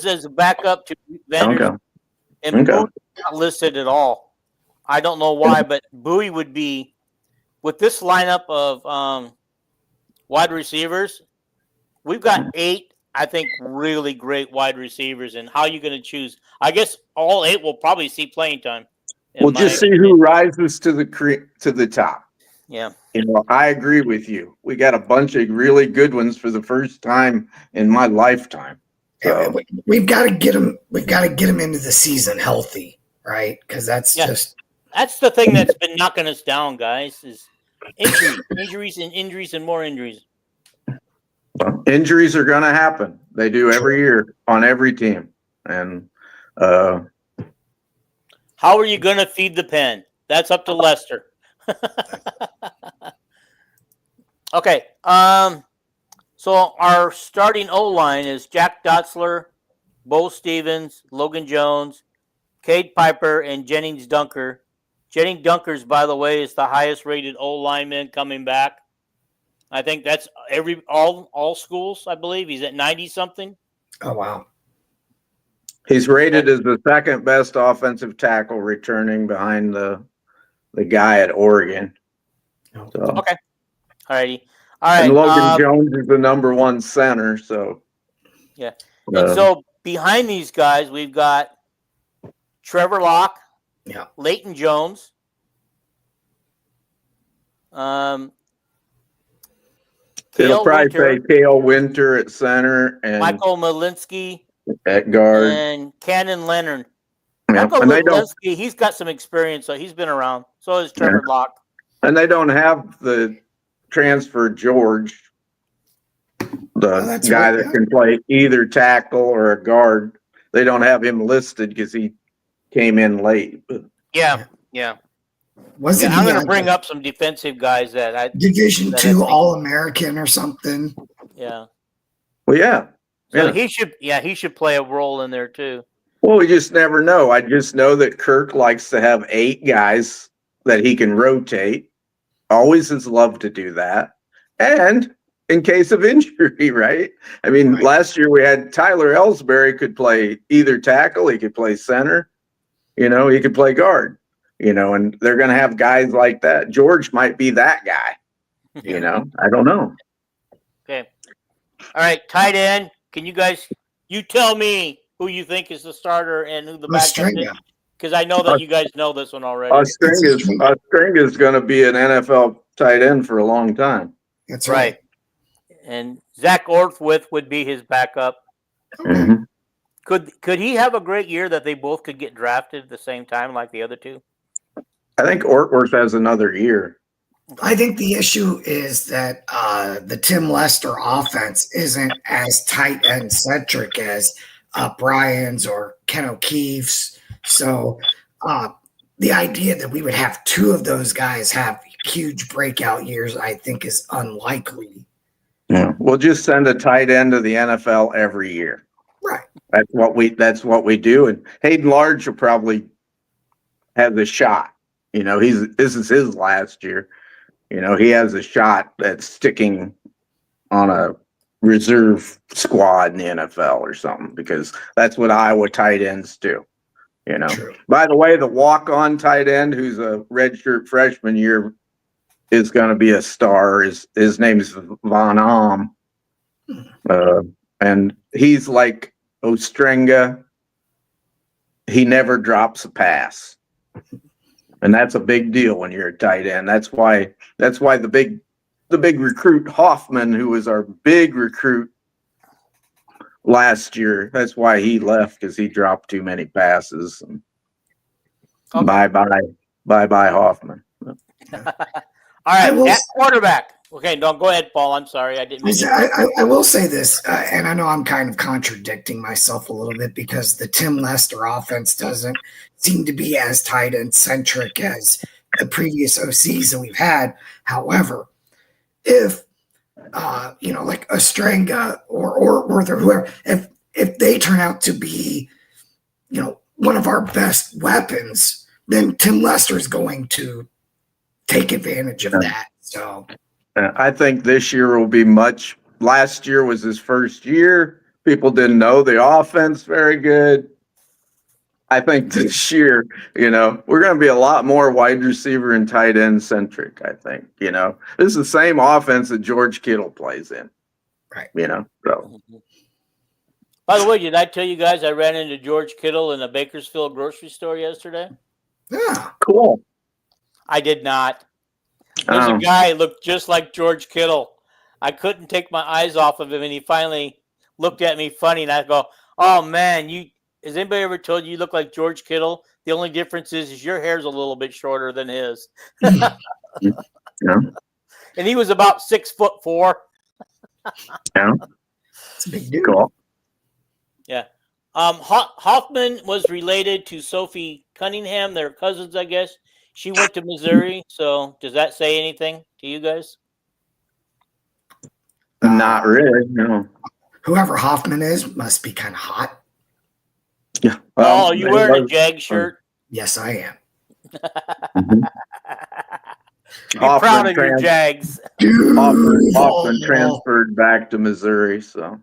as a backup to Vander, and Bowie's not listed at all. I don't know why, but Bowie would be with this lineup of wide receivers. We've got 8, I think, really great wide receivers. And how are you going to choose? I guess all 8 will probably see playing time. We'll just see who rises to the top. Yeah. I agree with you. We got a bunch of really good ones for the first time in my lifetime. So. Yeah, we've got to get them. We've got to get them into the season healthy, right? Because that's the thing that's been knocking us down, guys. Is injuries and more injuries. Injuries are going to happen. They do every year on every team. And how are you going to feed the pen? That's up to Lester. Okay. So our starting O-line is Jack Dotzler, Bo Stevens, Logan Jones, Cade Piper, and Jennings Dunker. Jennings Dunkers, by the way, is the highest rated O-lineman coming back. I think that's all schools, I believe. He's at 90-something. Oh, wow. He's rated as the second best offensive tackle returning behind the guy at Oregon. So. Okay. All righty. All right. And Logan Jones is the number 1 center. So yeah. And so behind these guys, we've got Trevor Locke, Leighton Jones, it'll probably say Cale Winter at center and Michael Malinsky at guard and Cannon Leonard. Yeah. Michael Malinsky, he's got some experience, so he's been around. So is Trevor Locke. And they don't have the transfer George, the guy that can play either tackle or a guard. They don't have him listed because he came in late. Yeah. I'm going to bring up some defensive guys Division II All-American or something. Yeah. Well, yeah. So he should play a role in there too. Well, we just never know. I just know that Kirk likes to have 8 guys that he can rotate. Always has loved to do that. And in case of injury, right? I mean, last year we had Tyler Ellsbury could play either tackle, he could play center, he could play guard. and they're going to have guys like that. George might be that guy. I don't know. Okay. All right, tight end. Can you tell me who you think is the starter and who the backup is? Because I know that you guys know this one already. String is going to be an NFL tight end for a long time. That's right. And Zach Orthwith would be his backup. Mm-hmm. Could he have a great year that they both could get drafted at the same time like the other two? I think Ortworth has another year. I think the issue is that the Tim Lester offense isn't as tight end centric as Brian's or Ken O'Keefe's. So the idea that we would have two of those guys have huge breakout years, I think, is unlikely. Yeah, we'll just send a tight end to the NFL every year. Right. That's what we do. And Hayden Large will probably have the shot. This is his last year. He has a shot at sticking on a reserve squad in the NFL or something, because that's what Iowa tight ends do. True. By the way, the walk-on tight end who's a redshirt freshman year is going to be a star. His name is Von Am. And he's like Ostrenga. He never drops a pass. And that's a big deal when you're a tight end. That's why the big recruit Hoffman, who was our big recruit last year, that's why he left, because he dropped too many passes. And okay. Bye Hoffman. All right, at quarterback. Okay, don't go ahead, Paul. I'm sorry, I didn't. I will say this, and I know I'm kind of contradicting myself a little bit, because the Tim Lester offense doesn't seem to be as tight end centric as the previous OCs that we've had. However, if like Ostrenga or whoever, if they turn out to be, one of our best weapons, then Tim Lester is going to take advantage of that. So I think this year will be much. Last year was his first year. People didn't know the offense very good. I think this year, we're going to be a lot more wide receiver and tight end centric. I think, this is the same offense that George Kittle plays in. Right. So. By the way, did I tell you guys I ran into George Kittle in a Bakersfield grocery store yesterday? Yeah. Cool. I did not. There's a guy who looked just like George Kittle. I couldn't take my eyes off of him, and he finally looked at me funny, and I go, "Oh man, has anybody ever told you look like George Kittle? The only difference is your hair's a little bit shorter than his." Yeah. And he was about 6'4". Yeah. It's a big deal. Cool. Yeah. Hoffman was related to Sophie Cunningham. They're cousins, I guess. She went to Missouri. So does that say anything to you guys? Not really, no. Whoever Hoffman is must be kind of hot. Yeah. Well, you wearing a Jag shirt? Yes, I am. Mm-hmm. You're proud of your Jags. Hoffman transferred back to Missouri, so.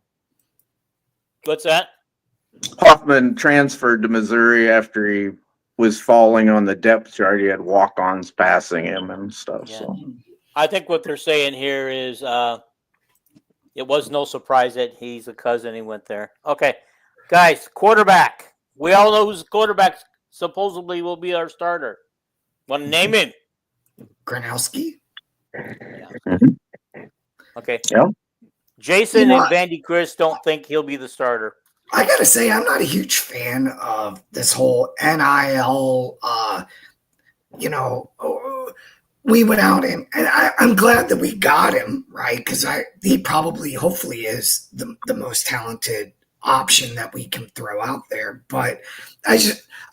What's that? Hoffman transferred to Missouri after he was falling on the depth chart. He had walk-ons passing him and stuff. Yeah. So I think what they're saying here is it was no surprise that he's a cousin. He went there. Okay, guys, quarterback. We all know who's quarterback supposedly will be our starter. Want to name him? Gronowski. Yeah. Okay. Yeah. Jason and Vandy Chris don't think he'll be the starter. I gotta say, I'm not a huge fan of this whole NIL. We went out and I'm glad that we got him, right? Because he probably, hopefully, is the most talented option that we can throw out there. But I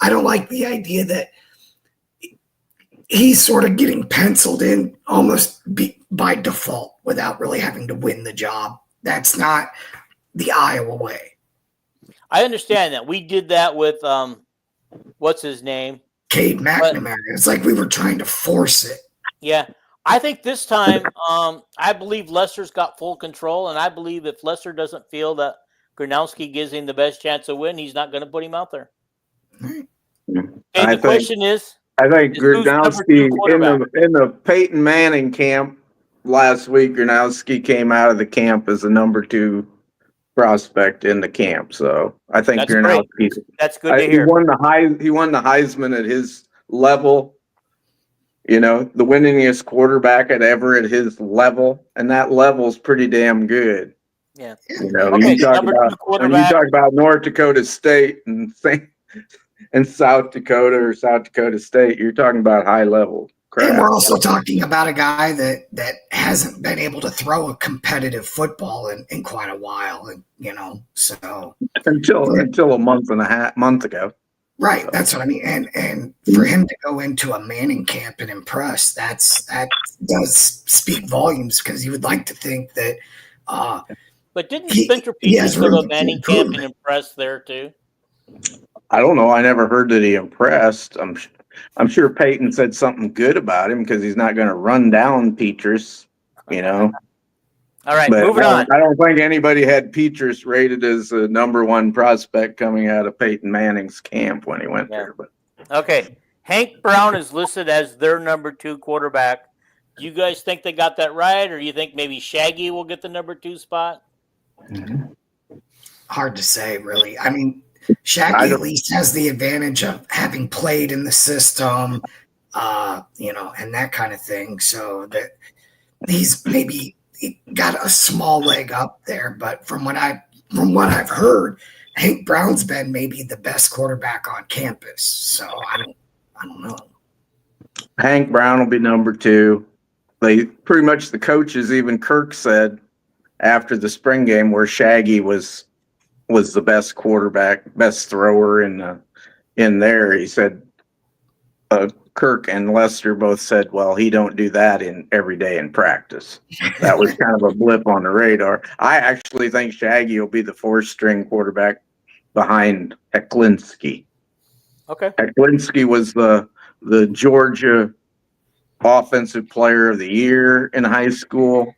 don't like the idea that he's sort of getting penciled in almost by default without really having to win the job. That's not the Iowa way. I understand that. We did that with what's his name? Cade McNamara. It's like we were trying to force it. Yeah. I think this time, I believe Lester's got full control, and I believe if Lester doesn't feel that Gronowski gives him the best chance to win, he's not going to put him out there. Right. And the question is, I think Just who's number two Gronowski quarterback? in the Peyton Manning camp last week, Gronowski came out of the camp as the number 2 prospect in the camp. So I think That's great. Gronowski. That's good to He hear. won the Heisman at his level. You know, the winningest quarterback at his level, and that level's pretty damn good. Yeah. You know, Okay, you talk number about two when you quarterback. talk about North Dakota State and South Dakota or South Dakota State, you're talking about high level crap. And we're also talking about a guy that hasn't been able to throw a competitive football in quite a while, and so until a month ago. Right, that's what I mean. And for him to go into a Manning camp and impress, that does speak volumes, because you would like to think that. But didn't Spencer Peters go to a Manning camp and impress there too? I don't know. I never heard that he impressed. I'm sure Peyton said something good about him, because he's not going to run down Peters, you know. All right, But moving on. I don't think anybody had Peters rated as a number 1 prospect coming out of Peyton Manning's camp when he went there. But okay, Hank Brown is listed as their number 2 quarterback. Do you guys think they got that right, or do you think maybe Shaggy will get the number 2 spot? Hard to say, really. I mean, Shaggy at least has the advantage of having played in the system, and that kind of thing. So that he's maybe got a small leg up there. But from what I've heard, Hank Brown's been maybe the best quarterback on campus. So I don't know. Hank Brown will be number 2. They pretty much, the coaches, even Kirk said after the spring game, where Shaggy was the best quarterback, best thrower in there. He said Kirk and Lester both said, well, he don't do that every day in practice. That was kind of a blip on the radar. I actually think Shaggy will be the 4th-string quarterback behind Hecklinski. Okay. Hecklinski was the Georgia Offensive Player of the Year in high school.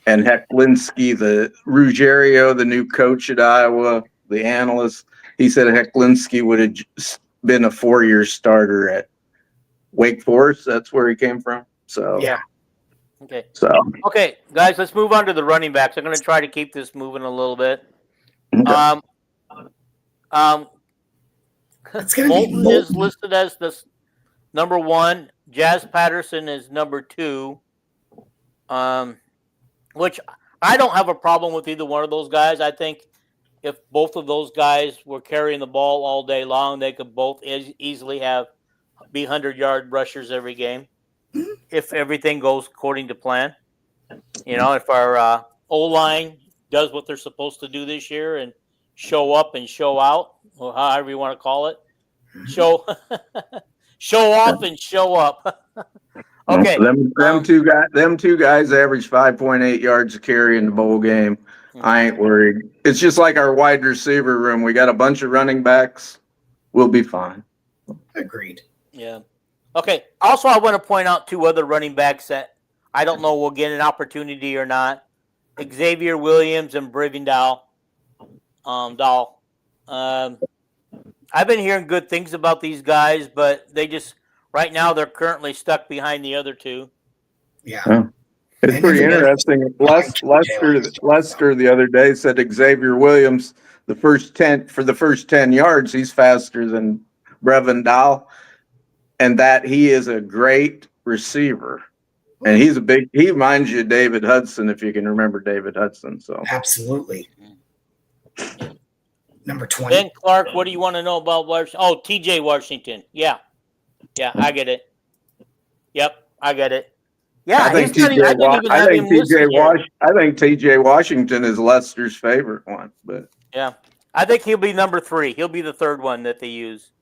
And Hecklinski, the Ruggiero, the new coach at Iowa, the analyst, he said Hecklinski would have been a 4-year starter at Wake Forest. That's where he came from. So yeah. Okay. So okay, guys, let's move on to the running backs. I'm going to try to keep this moving a little bit. okay. Moulton is listed as the number 1. Jazz Patterson is number 2. Which I don't have a problem with either one of those guys. I think if both of those guys were carrying the ball all day long, they could both easily be 100-yard rushers every game if everything goes according to plan. You know, if our O-line does what they're supposed to do this year and show up and show out, or however you want to call it, show off and show up. Okay. Them two guys average 5.8 yards a carry in the bowl game. I ain't worried. It's just like our wide receiver room. We got a bunch of running backs. We'll be fine. Agreed. Yeah. Okay. Also, I want to point out 2 other running backs that I don't know will get an opportunity or not. Xavier Williams and Brivin Dahl. I've been hearing good things about these guys, but right now they're currently stuck behind the other 2. Yeah. It's pretty interesting. Lester the other day said Xavier Williams, the first 10 yards, he's faster than Brevin Dahl, and that he is a great receiver. And he reminds you of David Hudson, if you can remember David Hudson. So absolutely. Number 20. Ben Clark, what do you want to know about Washington? Oh, TJ Washington. Yeah, I get it. Yep, I get it. Yeah, I think TJ Washington is Lester's favorite one, but yeah, I think he'll be number 3. He'll be the 3rd one that they use.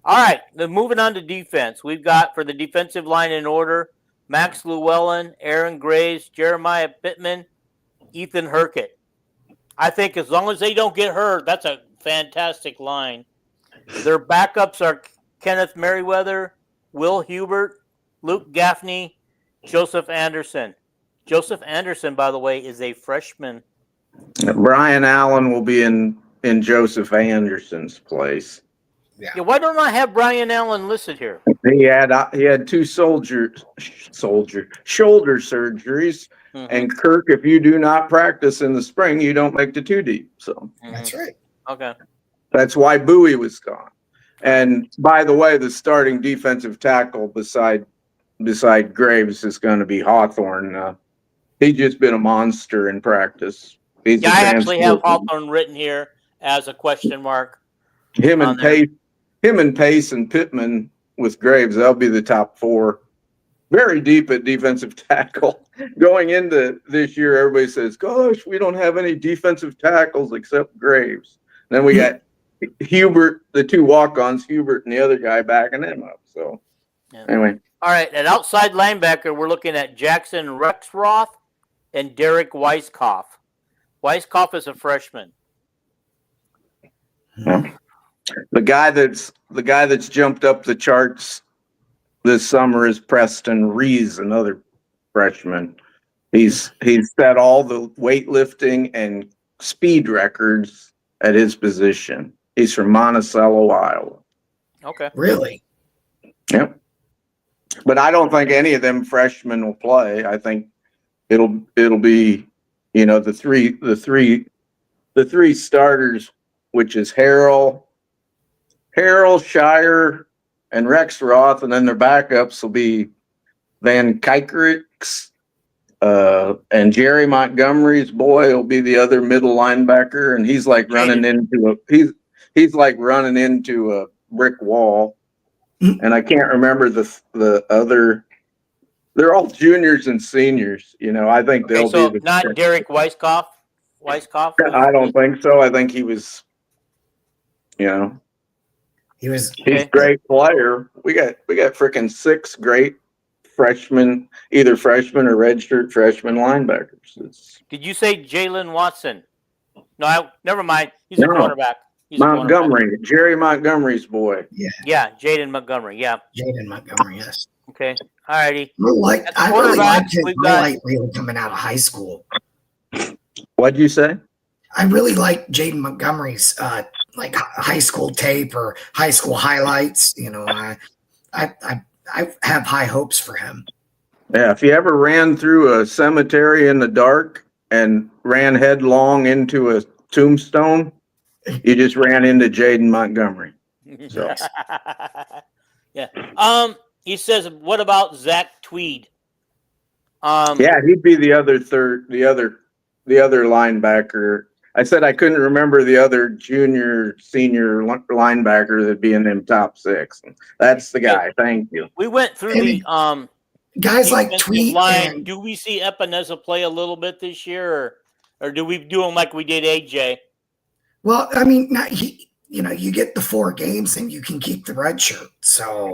All right, then moving on to defense. We've got for the defensive line in order: Max Llewellyn, Aaron Graves, Jeremiah Pittman, Ethan Herkett. I think as long as they don't get hurt, that's a fantastic line. Their backups are Kenneth Merriweather, Will Hubert, Luke Gaffney, Joseph Anderson. Joseph Anderson, by the way, is a freshman. Brian Allen will be in Joseph Anderson's place. Yeah, why don't I have Brian Allen listed here? He had two shoulder surgeries. Mhm. And Kirk, if you do not practice in the spring, you don't make the 2 deep. So That's right. Okay. that's why Bowie was gone. And by the way, the starting defensive tackle beside Graves is going to be Hawthorne. He's just been a monster in practice. He's Yeah, I actually have advanced. Hawthorne written here as a question mark. Him on and there. Pace and Pittman with Graves, they'll be the top 4. Very deep at defensive tackle. Going into this year, everybody says, gosh, we don't have any defensive tackles except Graves. Then we got Hubert, the 2 walk-ons, Hubert and the other guy backing him up. So anyway. All right, at outside linebacker, we're looking at Jackson Rexroth and Derek Weiskopf. Weiskopf is a freshman. Yeah. The guy that's jumped up the charts this summer is Preston Rees, another freshman. He's set all the weightlifting and speed records at his position. He's from Monticello, Iowa. Okay. Really? Yep. But I don't think any of them freshmen will play. I think it'll be, the three starters, which is Harrell, Shire, and Rex Roth, and then their backups will be Van Kykerix, and Jerry Montgomery's boy will be the other middle linebacker, and he's like running into a brick wall. And I can't remember the other. They're all juniors and seniors. I think they'll be not Derek Weiskopf. I don't think so. I think he was. He's a great player. We got freaking 6 great freshmen, either freshman or redshirt freshman linebackers. Did you say Jalen Watson? No, never mind. He's a quarterback. Montgomery, Jerry Montgomery's boy. Yeah, Jaden Montgomery. Yeah. Jaden Montgomery, yes. Okay. All righty. I really like his highlight reel coming out of high school. What'd you say? I really like Jaden Montgomery's like high school tape or high school highlights. I have high hopes for him. Yeah, if you ever ran through a cemetery in the dark and ran headlong into a tombstone, you just ran into Jaden Montgomery. So. Yeah. He says, "What about Zach Tweed?" Yeah, he'd be the other linebacker. I said I couldn't remember the other senior linebacker that'd be in them top 6. That's the guy. Thank you. We went through the guys like Tweed. Line. Do we see Epineza play a little bit this year, or do we do him like we did AJ? Well, I mean, you get the 4 games and you can keep the red shirt. So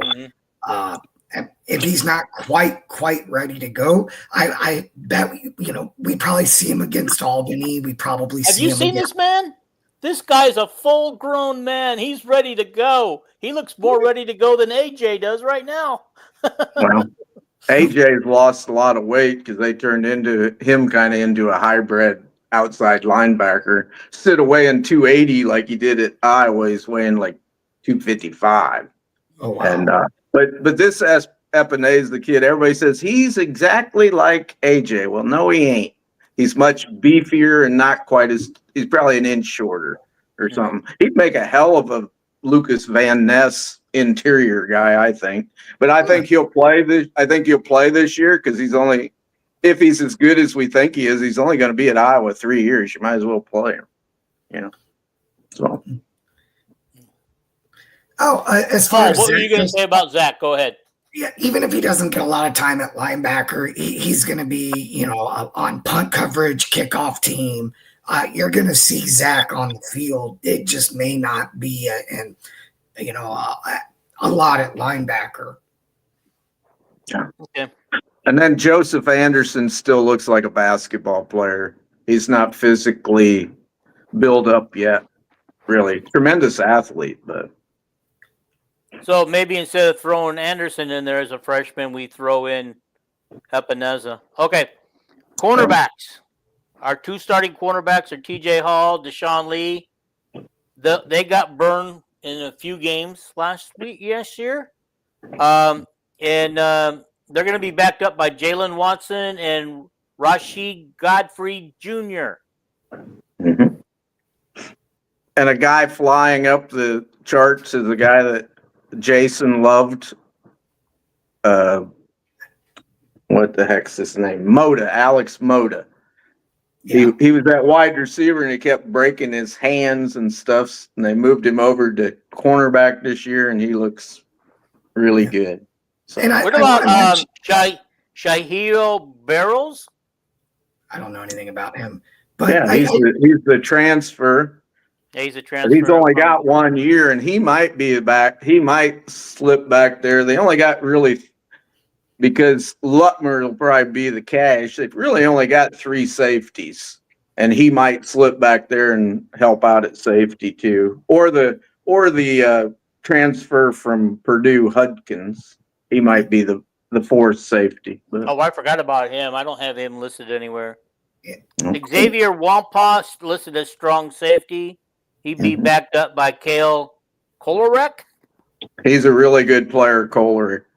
if he's not quite ready to go, I bet we probably see him against Albany. We probably have you seen this man? This guy's a full-grown man. He's ready to go. He looks more ready to go than AJ does right now. Well, AJ's lost a lot of weight because they turned him kind of into a hybrid outside linebacker. Instead of weighing 280 like he did at Iowa, he's weighing like 255. Oh wow! And but this Epineza, the kid, everybody says he's exactly like AJ. Well, no, he ain't. He's much beefier and not quite as. He's probably an inch shorter or something. He'd make a hell of a Lucas Van Ness interior guy, I think. But I think he'll play this. I think he'll play this year because if he's as good as we think he is, he's only going to be at Iowa 3 years. You might as well play him. So. As far as what were you going to say about Zach? Go ahead. Yeah, even if he doesn't get a lot of time at linebacker, he's going to be, on punt coverage, kickoff team. You're going to see Zach on the field. It just may not be a lot at linebacker. Yeah. Okay. And then Joseph Anderson still looks like a basketball player. He's not physically built up yet, really. Tremendous athlete, but. So maybe instead of throwing Anderson in there as a freshman, we throw in Epineza. Okay. Cornerbacks. Our 2 starting cornerbacks are TJ Hall, Deshaun Lee. They got burned in a few games last year. And they're going to be backed up by Jalen Watson and Rashid Godfrey Jr. Mhm. And a guy flying up the charts is a guy that Jason loved. What the heck's his name? Alex Moda. Yeah. He was that wide receiver and he kept breaking his hands and stuff. And they moved him over to cornerback this year and he looks really good. So And What I about want to mention, Shaheel Barrows? I don't know anything about him, but yeah, he's the transfer. Yeah, he's a But transfer. he's only from- got 1 year and he might be back. He might slip back there. They only got really because Lutmer will probably be the cash. They've really only got 3 safeties, and he might slip back there and help out at safety too, or the transfer from Purdue, Hudkins. He might be the 4th safety. But, Oh, I forgot about him. I don't have him listed anywhere. okay. Xavier Wampas listed as strong safety. He'd be Mhm. backed up by Kale Kolarek. He's a really good player, Kohler.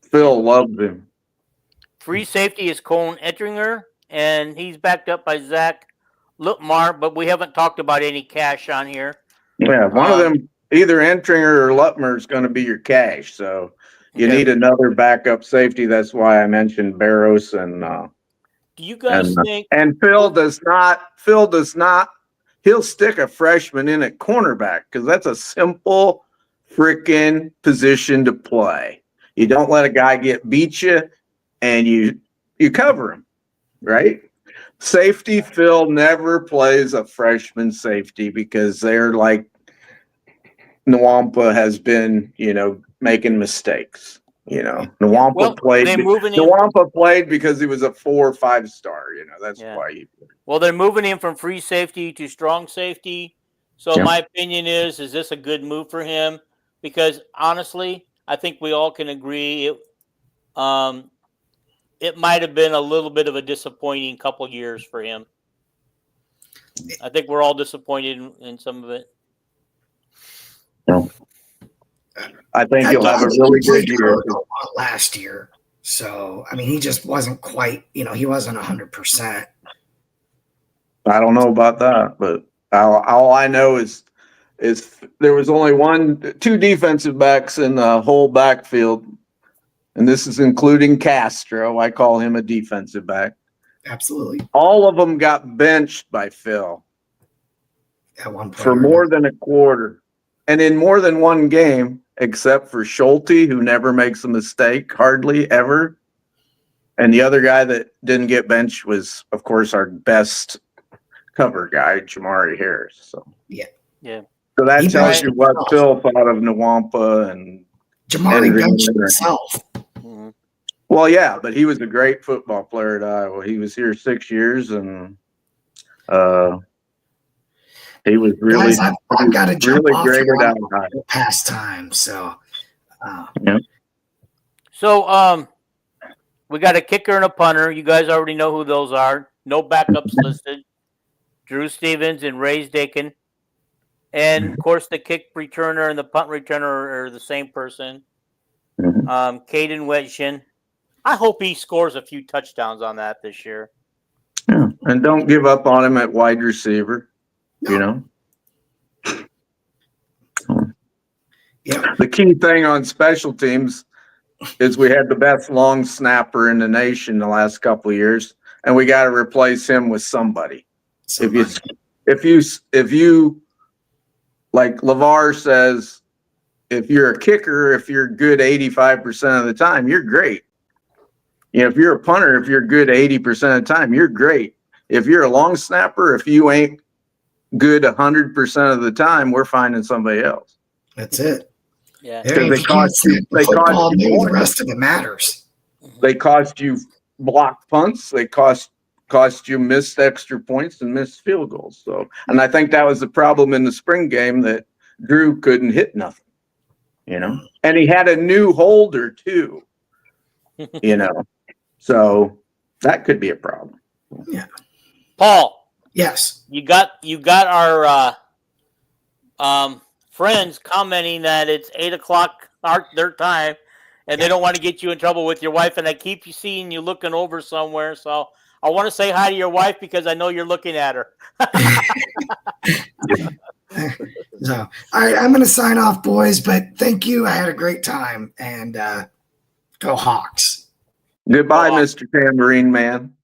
Phil loves him. Free safety is Cone Ettinger, and he's backed up by Zach Lutmar, but we haven't talked about any cash on here. Yeah, one of them, either Entringer or Lutmer, is going to be your cash. So you Okay. need another backup safety. That's why I mentioned Barros and Do you guys think? and Phil does not. He'll stick a freshman in at cornerback because that's a simple freaking position to play. You don't let a guy beat you, and you cover him, right? Safety, Phil never plays a freshman safety because they're like Nwampa has been, making mistakes. Nwampa Well, played. they're moving him. Nwampa played because he was a 4 or 5 star. That's Yeah. why he. Well, they're moving him from free safety to strong safety. So Yeah. my opinion is this a good move for him? Because honestly, I think we all can agree it might have been a little bit of a disappointing couple years for him. I think we're all disappointed in some of it. I think he'll have a really good year. last year. So, I mean, he just wasn't quite, he wasn't 100%. I don't know about that, but all I know is there was only 2 defensive backs in the whole backfield, and this is including Castro. I call him a defensive back. Absolutely. All of them got benched by Phil At one point. for more than a quarter, and in more than one game, except for Schulte, who never makes a mistake, hardly ever. And the other guy that didn't get benched was, of course, our best cover guy, Jamari Harris. So Yeah. So that He tells benched you what himself. Phil thought of Nwampa and Jamari Henry benched Miller. himself. Mm-hmm. Well, yeah, but he was a great football player at Iowa. He was here 6 years, and he was really, Guys, I've got to jump really off great here at on Iowa. past time. So, So we got a kicker and a punter. You guys already know who those are. No backups listed. Drew Stevens and Ray Dakin. And of course, the kick returner and the punt returner are the same person. Mhm. Caden Wetshin. I hope he scores a few touchdowns on that this year. Yeah. And don't give up on him at wide receiver, Yeah. The key thing on special teams is we had the best long snapper in the nation the last couple of years, and we got to replace him with somebody. If you like LeVar says, if you're a kicker, if you're good 85% of the time, you're great. If you're a punter, if you're good 80% of the time, you're great. If you're a long snapper, if you ain't good 100% of the time, we're finding somebody else. That's it. Yeah. If you can't snap the football, maybe the rest of it matters. They cost you blocked punts. They cost you missed extra points and missed field goals. So, and I think that was the problem in the spring game, that Drew couldn't hit nothing, and he had a new holder too, so that could be a problem. Yeah. Paul, Yes. you got our friends commenting that it's 8:00 their time, and they don't want to get you in trouble with your wife. And I keep you seeing you looking over somewhere. So I want to say hi to your wife because I know you're looking at her. So, all right, I'm going to sign off, boys. But thank you. I had a great time, and go Hawks. Goodbye, Oh, Mr. Tambourine Man.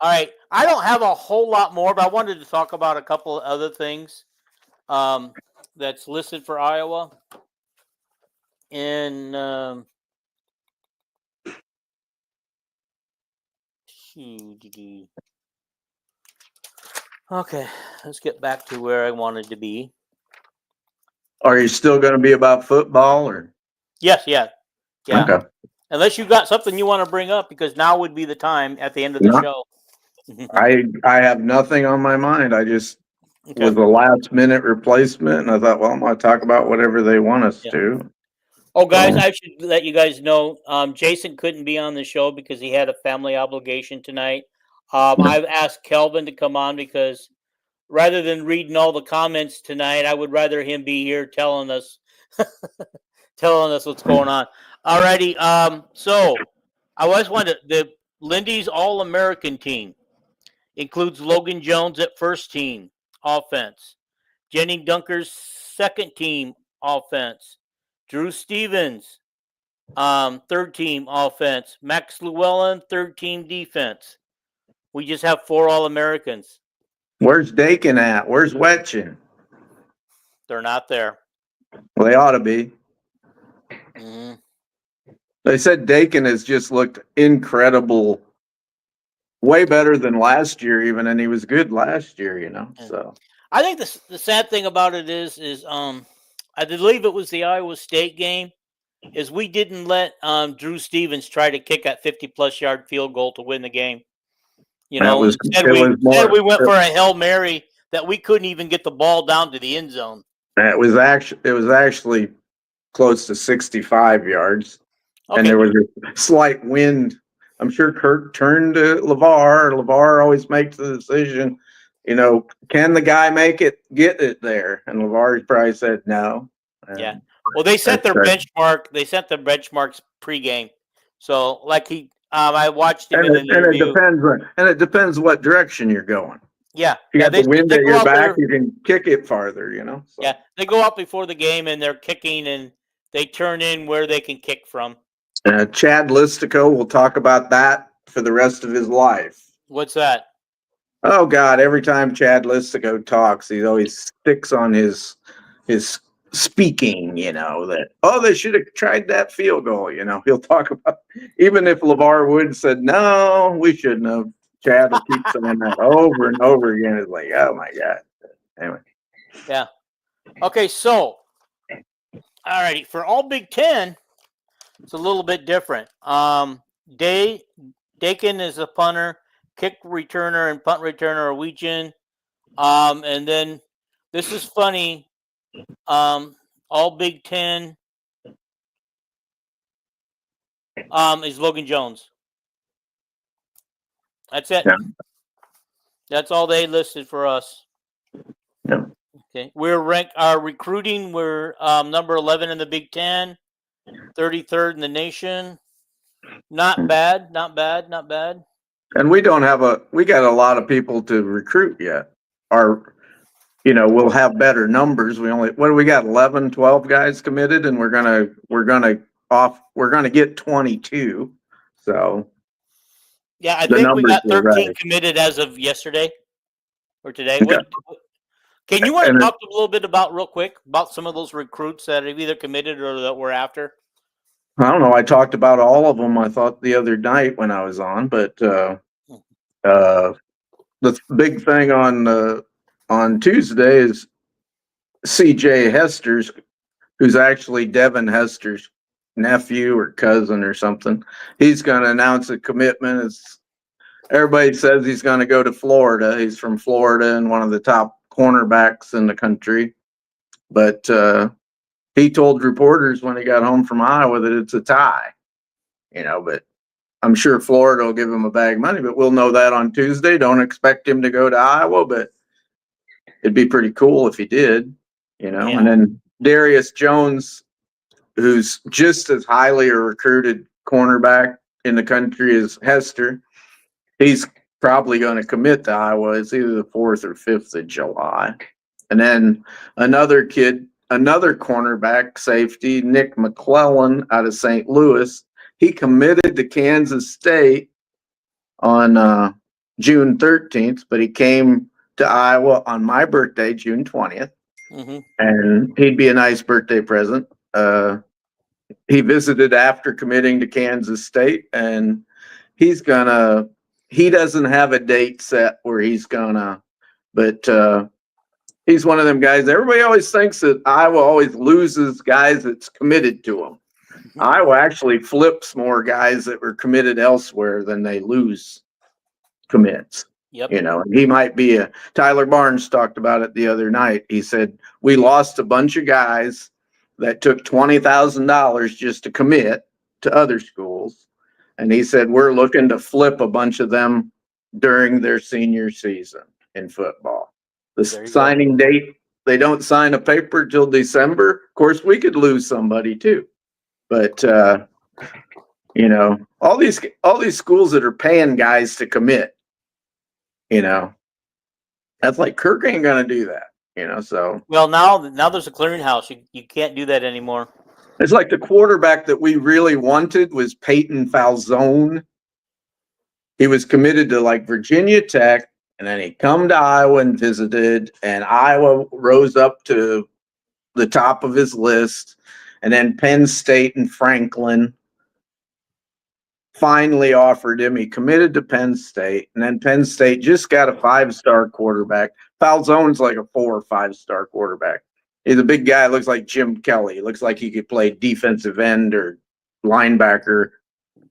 all right. I don't have a whole lot more, but I wanted to talk about a couple of other things that's listed for Iowa. And okay, let's get back to where I wanted to be. Are you still going to be about football or? Yes, yeah. Okay. Unless you got something you want to bring up, because now would be the time at the end of the No. show. I have nothing on my mind. I just Okay. was a last minute replacement, and I thought, well, I'm going to talk about whatever they want us to. Oh, guys, I should let you guys know. Jason couldn't be on the show because he had a family obligation tonight. I've asked Kelvin to come on because rather than reading all the comments tonight, I would rather him be here telling us what's going on. Alrighty. So I always wanted the Lindy's All-American team includes Logan Jones at first team offense, Jenny Dunker's second team offense, Drew Stevens, third team offense, Max Llewellyn, third team defense. We just have 4 All-Americans. Where's Dakin at? Where's Wetchin? They're not there. Well, they ought to be. Mm-hmm. They said Dakin has just looked incredible, way better than last year even, and he was good last year, you know. So I think the sad thing about it is I believe it was the Iowa State game, is we didn't let Drew Stevens try to kick that 50-plus yard field goal to win the game. You know, instead we went for a Hail Mary that we couldn't even get the ball down to the end zone. It was actually close to 65 yards, and there was a slight wind. I'm sure Kirk turned to LeVar. LeVar always makes the decision, you know, can the guy get it there? And LeVar probably said no. Yeah. Well, they set their benchmark. They set their benchmarks pregame. So, like I watched him in an interview. It depends what direction you're going. Yeah. If you got the wind at your back, you can kick it farther, you know. So. Yeah. They go out before the game and they're kicking and they turn in where they can kick from. Chad Listico will talk about that for the rest of his life. What's that? Oh God! Every time Chad Listico talks, he always sticks on his speaking. You know that they should have tried that field goal. You know he'll talk about even if LeVar Wood said no, we shouldn't have. Chad will keep saying that over and over again. It's like, oh my God. Anyway. Yeah. Okay. So, all righty, for all Big Ten, it's a little bit different. Dakin is a punter, kick returner, and punt returner are Weechen. And then this is funny. All Big Ten is Logan Jones. That's it. Yeah. That's all they listed for us. Yeah. Okay. We're ranked our recruiting, we're number 11 in the Big Ten, 33rd in the nation. Not bad. And we got a lot of people to recruit yet. We'll have better numbers. What do we got? 11, 12 guys committed, and we're gonna get 22. So yeah, I think we got 13 committed as of yesterday or today. Okay. Can you want to talk a little bit real quick about some of those recruits that have either committed or that we're after? I don't know. I talked about all of them, I thought, the other night when I was on, but the big thing on Tuesday is CJ Hester's, who's actually Devin Hester's nephew or cousin or something. He's going to announce a commitment. Everybody says he's going to go to Florida. He's from Florida and one of the top cornerbacks in the country. But he told reporters when he got home from Iowa that it's a tie, but I'm sure Florida will give him a bag of money, but we'll know that on Tuesday. Don't expect him to go to Iowa, but it'd be pretty cool if he did, you know. Yeah. And then Darius Jones, who's just as highly a recruited cornerback in the country as Hester, he's probably going to commit to Iowa. It's either the 4th or 5th of July. And then another kid, another cornerback safety, Nick McClellan out of St. Louis, he committed to Kansas State on June 13th, but he came to Iowa on my birthday, June 20th. Mm-hmm. And he'd be a nice birthday present. He visited after committing to Kansas State, and he doesn't have a date set where he's gonna, but he's one of them guys. Everybody always thinks that Iowa always loses guys that's committed to them. Iowa actually flips more guys that were committed elsewhere than they lose commits. Yep. You know, he might be Tyler Barnes talked about it the other night. He said, we lost a bunch of guys that took $20,000 just to commit to other schools. And he said, we're looking to flip a bunch of them during their senior season in football. The signing date, they don't sign a paper till December. Of course, we could lose somebody too. But, you know, all these schools that are paying guys to commit, you know, that's like Kirk ain't going to do that, you know, so. Well, now there's a clearinghouse. You can't do that anymore. It's like the quarterback that we really wanted was Peyton Falzone. He was committed to like Virginia Tech, and then he come to Iowa and visited, and Iowa rose up to the top of his list. And then Penn State and Franklin finally offered him. He committed to Penn State, and then Penn State just got a 5-star quarterback. Falzone's like a 4 or 5-star quarterback. He's a big guy. Looks like Jim Kelly. Looks like he could play defensive end or linebacker.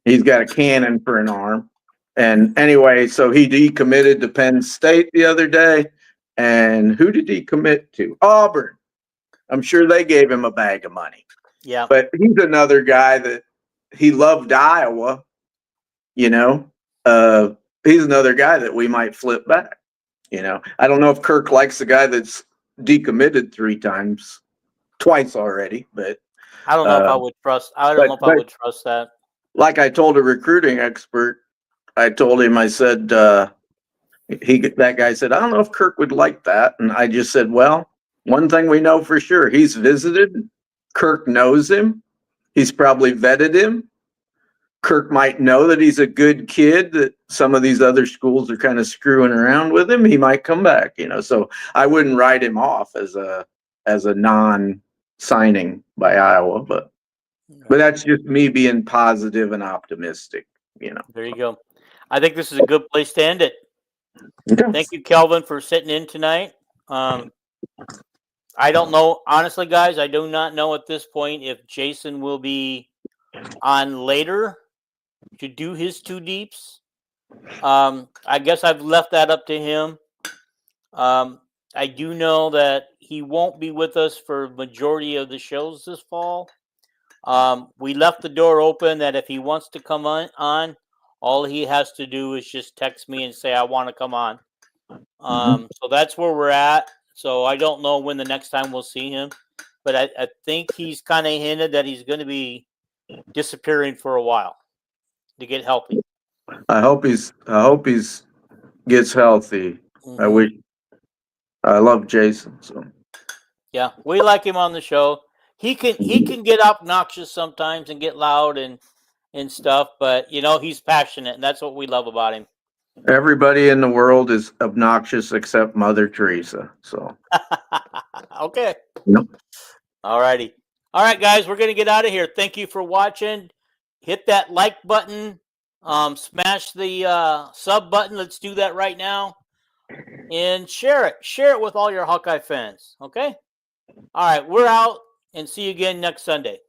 He's got a cannon for an arm. And anyway, so he decommitted to Penn State the other day. And who did he commit to? Auburn. I'm sure they gave him a bag of money. Yeah. But he's another guy that he loved Iowa, you know. He's another guy that we might flip back, you know. I don't know if Kirk likes the guy that's decommitted twice already, but I don't know if I would trust. I don't know if I would trust that. Like I told a recruiting expert, I told him, I said, that guy said, I don't know if Kirk would like that. And I just said, well, one thing we know for sure, he's visited. Kirk knows him. He's probably vetted him. Kirk might know that he's a good kid, that some of these other schools are kind of screwing around with him. He might come back, you know. So I wouldn't write him off as a non-signing by Iowa, but that's just me being positive and optimistic, you know. There you go. I think this is a good place to end it. Okay. Thank you, Kelvin, for sitting in tonight. I don't know, honestly, guys. I do not know at this point if Jason will be on later to do his 2 deeps. I guess I've left that up to him. I do know that he won't be with us for majority of the shows this fall. We left the door open that if he wants to come on, all he has to do is just text me and say, I want to come on. So that's where we're at. So I don't know when the next time we'll see him, but I think he's kind of hinted that he's going to be disappearing for a while to get healthy. I hope he's gets healthy. Mm-hmm. I love Jason. So yeah, we like him on the show. He can get obnoxious sometimes and get loud and stuff, but you know, he's passionate, and that's what we love about him. Everybody in the world is obnoxious except Mother Teresa. So okay. Nope. All righty. All right, guys, we're gonna get out of here. Thank you for watching. Hit that like button. Smash the sub button. Let's do that right now. And share it. Share it with all your Hawkeye fans. Okay? All right, we're out, and see you again next Sunday.